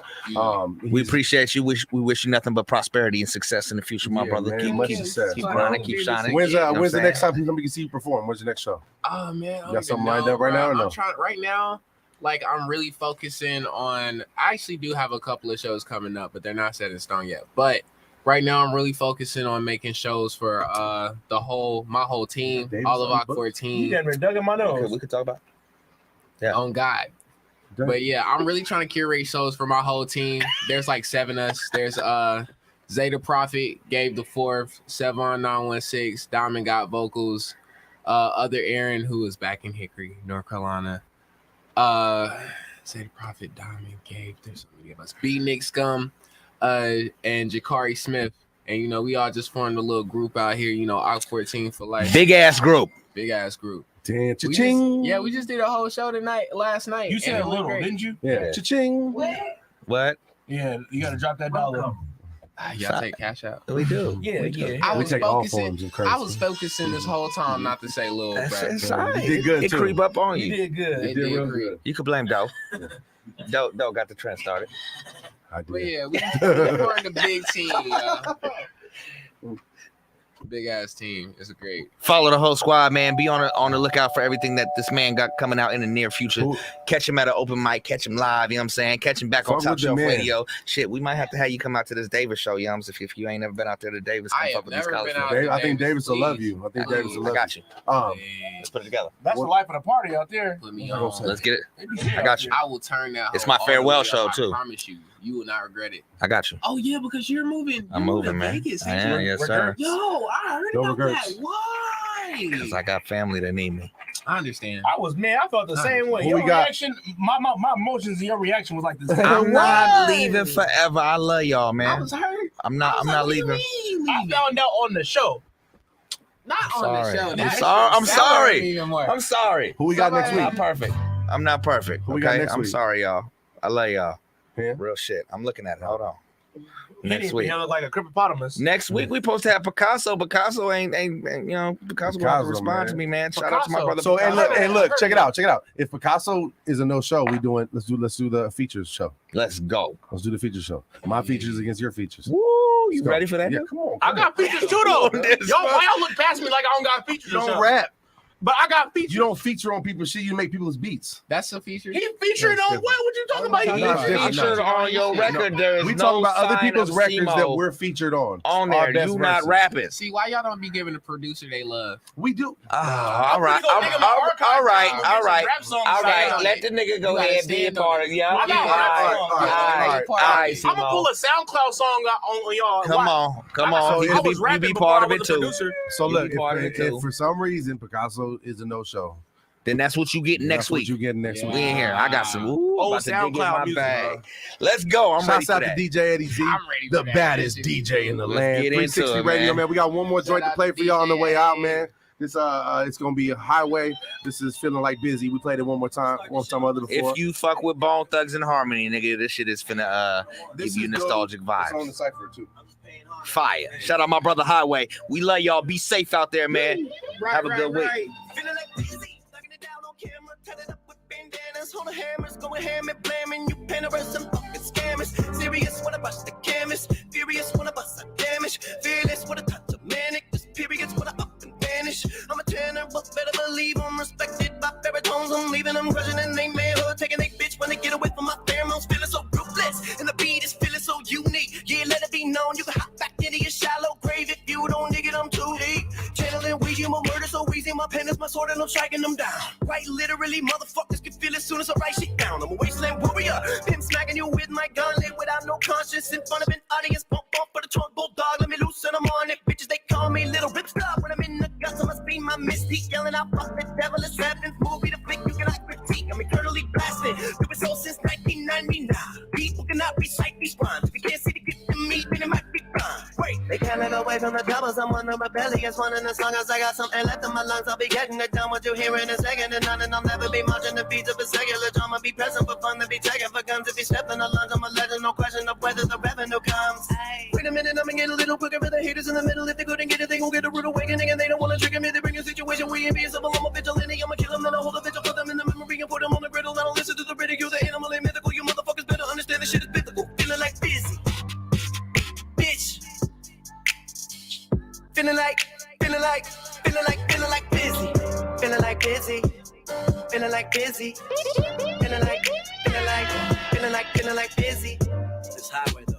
Speaker 5: We appreciate you. We wish you nothing but prosperity and success in the future, my brother.
Speaker 3: Man,
Speaker 5: Keep
Speaker 3: much success.
Speaker 5: grinding, keep shining.
Speaker 3: When's
Speaker 5: You know what
Speaker 3: when's the
Speaker 5: I'm
Speaker 3: next
Speaker 5: saying?
Speaker 3: time we can see you perform? When's the next show?
Speaker 4: Oh man, I
Speaker 3: You got something lined up right now or no?
Speaker 4: I'm trying right now. Like I'm really focusing on. I actually do have a couple of shows coming up, but they're not set in stone yet. But right now, I'm really focusing on making shows for my whole team, all of Awkward team.
Speaker 2: You never dug in my nose.
Speaker 5: We could talk about. Yeah.
Speaker 4: On God. But yeah, I'm really trying to curate shows for my whole team. There's like 7 of us. There's Zeta Prophet, Gabe the Fourth, Sevon 916, Diamond got vocals, other Aaron who is back in Hickory, North Carolina. Zeta Prophet, Diamond, Gabe. There's so many of us. B Nick Scum, and Jakari Smith. And you know, we all just formed a little group out here, you know, Awkward Team for Life.
Speaker 5: Big ass group.
Speaker 4: Big ass group.
Speaker 3: Damn,
Speaker 4: We
Speaker 3: cha-ching.
Speaker 4: we just did a whole show last night.
Speaker 2: You said little, didn't you?
Speaker 3: Yeah. Cha-ching.
Speaker 5: What?
Speaker 2: Yeah, you gotta drop that dollar.
Speaker 4: Y'all take cash out.
Speaker 5: We do.
Speaker 2: Yeah, yeah.
Speaker 4: I
Speaker 3: We
Speaker 4: was
Speaker 3: take all
Speaker 4: focusing.
Speaker 3: forms of currency.
Speaker 4: I was focusing this whole time not to say little.
Speaker 5: That's
Speaker 4: bro.
Speaker 5: all right.
Speaker 3: You did good,
Speaker 5: It
Speaker 3: too.
Speaker 5: creep up on
Speaker 2: You
Speaker 5: you.
Speaker 2: did good.
Speaker 4: It
Speaker 3: did
Speaker 4: did
Speaker 3: real
Speaker 4: creep.
Speaker 3: good.
Speaker 5: You could blame Doe. Doe got the trend started.
Speaker 3: I
Speaker 4: But
Speaker 3: did.
Speaker 4: yeah, we're in the big team. Big ass team. It's great.
Speaker 5: Follow the whole squad, man. Be on the lookout for everything that this man got coming out in the near future.
Speaker 3: Who-
Speaker 5: Catch him at an open mic. Catch him live. You know what I'm saying? Catch him back on
Speaker 3: Fuck
Speaker 5: Top
Speaker 3: with the
Speaker 5: Shelf
Speaker 3: man.
Speaker 5: Radio. Shit, we might have to have you come out to this Davis show, Yums. If you ain't never been out there to Davis, come
Speaker 4: I
Speaker 5: fuck
Speaker 4: have
Speaker 5: with these
Speaker 4: never
Speaker 5: college
Speaker 4: been out
Speaker 5: people.
Speaker 3: Dave, I think Davis will love
Speaker 4: please.
Speaker 3: you. I think
Speaker 4: Please.
Speaker 3: Davis will
Speaker 5: I
Speaker 3: love
Speaker 5: got you. Let's put it together.
Speaker 2: That's the life of the party out there.
Speaker 4: Put me
Speaker 3: I'm gonna
Speaker 4: on.
Speaker 3: say-
Speaker 5: Let's get it.
Speaker 2: They be shit
Speaker 5: I
Speaker 2: out
Speaker 5: got you.
Speaker 2: there.
Speaker 4: I will turn that.
Speaker 5: It's
Speaker 4: hoe
Speaker 5: my
Speaker 4: all the
Speaker 5: farewell
Speaker 4: way
Speaker 5: show,
Speaker 4: up,
Speaker 5: too.
Speaker 4: I promise you. You will not regret it.
Speaker 5: I got you.
Speaker 4: Oh yeah, because you're moving.
Speaker 5: I'm moving, man.
Speaker 4: Vegas,
Speaker 5: I am, yes, sir.
Speaker 4: Yo, I heard about that. Why?
Speaker 5: Because I got family that need me.
Speaker 4: I understand.
Speaker 2: I felt the same way.
Speaker 3: Who
Speaker 2: Your
Speaker 3: we got?
Speaker 2: reaction, my emotions and your reaction was like the same.
Speaker 5: I'm not leaving forever. I love y'all,
Speaker 4: I
Speaker 5: man.
Speaker 4: was hurt.
Speaker 5: I'm not leaving.
Speaker 2: I found out on the show.
Speaker 4: Not on the show.
Speaker 5: I'm sorry.
Speaker 3: Who we got next
Speaker 5: I'm
Speaker 3: week?
Speaker 5: not perfect. I'm not perfect.
Speaker 3: Who we got next
Speaker 5: I'm
Speaker 3: week?
Speaker 5: sorry, y'all. I love y'all.
Speaker 3: Yeah.
Speaker 5: Real shit. I'm looking at it. Hold on.
Speaker 2: He
Speaker 5: Next
Speaker 2: didn't
Speaker 5: week.
Speaker 2: look like a hippopotamus.
Speaker 5: Next week we supposed to have Picasso. Picasso ain't Picasso gonna have to respond
Speaker 3: man.
Speaker 5: to me, man. Shout out to my
Speaker 2: Picasso.
Speaker 5: brother.
Speaker 3: So
Speaker 5: Picasso.
Speaker 3: and look, check it out. If Picasso is a no show, let's do the features show.
Speaker 5: Let's go.
Speaker 3: Let's do the features show. My features against your features.
Speaker 5: Woo! You
Speaker 3: Go.
Speaker 5: ready for that?
Speaker 3: Yeah,
Speaker 5: dude?
Speaker 3: come on.
Speaker 2: I got features too though.
Speaker 5: This
Speaker 2: Y'all,
Speaker 5: one.
Speaker 2: why y'all look past me like I don't got features?
Speaker 3: You
Speaker 2: or
Speaker 3: don't
Speaker 2: something?
Speaker 3: rap.
Speaker 2: But I got features.
Speaker 3: You don't feature on people's shit. You make people's beats.
Speaker 4: That's a feature.
Speaker 2: He featured on what? What you talking about?
Speaker 3: No,
Speaker 2: He
Speaker 3: it's different.
Speaker 5: Featured on your record. There is
Speaker 3: We
Speaker 5: no
Speaker 3: talking about other
Speaker 5: sign
Speaker 3: people's
Speaker 5: of
Speaker 3: records that
Speaker 5: Simo
Speaker 3: we're featured on.
Speaker 5: on
Speaker 3: Our
Speaker 5: there.
Speaker 3: best
Speaker 5: You not
Speaker 3: verses.
Speaker 5: rapping.
Speaker 4: See, why y'all don't be giving the producer they love?
Speaker 3: We do.
Speaker 5: All right.
Speaker 2: All
Speaker 5: All right. Let the nigga go
Speaker 4: You gotta
Speaker 5: ahead and be a
Speaker 4: stand on
Speaker 5: part
Speaker 4: it.
Speaker 5: of y'all.
Speaker 2: I
Speaker 5: All
Speaker 2: got
Speaker 5: right.
Speaker 3: all right.
Speaker 2: I'm gonna pull a SoundCloud song on y'all.
Speaker 5: Come on.
Speaker 3: So
Speaker 5: You
Speaker 3: I
Speaker 5: be, you be part of it too.
Speaker 3: So
Speaker 5: You
Speaker 3: look,
Speaker 5: be part of it
Speaker 3: if
Speaker 5: too.
Speaker 3: for some reason Picasso is a no show,
Speaker 5: Then that's what you get next week.
Speaker 3: You get next
Speaker 5: We
Speaker 3: week.
Speaker 5: in here. I got some. Ooh,
Speaker 2: Old
Speaker 5: about to dig in
Speaker 2: SoundCloud
Speaker 5: my
Speaker 2: music,
Speaker 5: bag. Let's go. I'm ready
Speaker 3: Shouts
Speaker 5: for
Speaker 3: out
Speaker 5: that.
Speaker 3: to DJ Eddie Z,
Speaker 4: I'm ready
Speaker 3: the
Speaker 4: for that.
Speaker 3: baddest DJ in the
Speaker 5: Let's
Speaker 3: land.
Speaker 5: get into
Speaker 3: 360
Speaker 5: it,
Speaker 3: Radio,
Speaker 5: man.
Speaker 3: man. We got one more joint to play for y'all on the way out, man. This it's gonna be a highway. This is Feeling Like Busy. We played it one time other before.
Speaker 5: If you fuck with Bone Thugs and Harmony, nigga, this shit is finna give you nostalgic
Speaker 3: It's on
Speaker 5: vibes.
Speaker 3: the cipher too.
Speaker 5: Fire. Shout out my brother Highway. We love y'all. Be safe out there, man. Have a good week.
Speaker 8: Feeling like busy, knocking it down on camera, cut it up with bandanas, hold the hammers, going ham and blaming you panelists and fucking scammers. Serious when I bust the canvas, furious when I bust a damage, fearless with a touch of manic, this period's when I up and vanish. I'm a tenor, but better believe I'm respected by baritones. I'm leaving them crushing in they manhood, taking they bitch when they get away from my pheromones, feeling so ruthless, and the beat is feeling so unique. Yeah, let it be known, you can hop back into your shallow grave if you don't dig it, I'm too deep. Channeling Ouija, my murder so easy, my pen is my sword and I'm striking them down. Right, literally, motherfuckers can feel as soon as I write shit down. I'm a wasteland warrior, pimp smacking you with my gauntlet without no conscience in front of an audience. Bump for the trunk, bulldog, let me loose and I'm on it. Bitches, they call me little rip stop when I'm in the guts. I must be my mystique, yelling out, fuck the devil is rapping. Movie the flick, you cannot critique. I'm eternally blasting, do it so since 1999. People cannot recite these rhymes. If you can't see the gift in me, then it might be fine. Wait, they can't live away from the troubles. I'm on the rebellious one in the song as I got something left in my lungs. I'll be getting it done. What you hear in a second and none, and I'll never be marching the beats of a secular drama. Be present for fun to be taken for guns. If you step in the lunge, I'm a legend. No question of whether the revenue comes. Wait a minute, I'm gonna get a little quicker for the haters in the middle. If they couldn't get it, they gon' get a rude awakening. And they don't wanna trigger me. They bring a situation we ain't being civil. I'm a vigilante. I'ma kill them, then I'll hold a vigil for them in the memory and put them on the griddle. I don't listen to the ridicule. The animal ain't mythical. You motherfuckers better understand this shit is biblical. Feeling like busy, bitch. Feeling like busy. Feeling like busy. Feeling like busy. Feeling like busy. This highway though.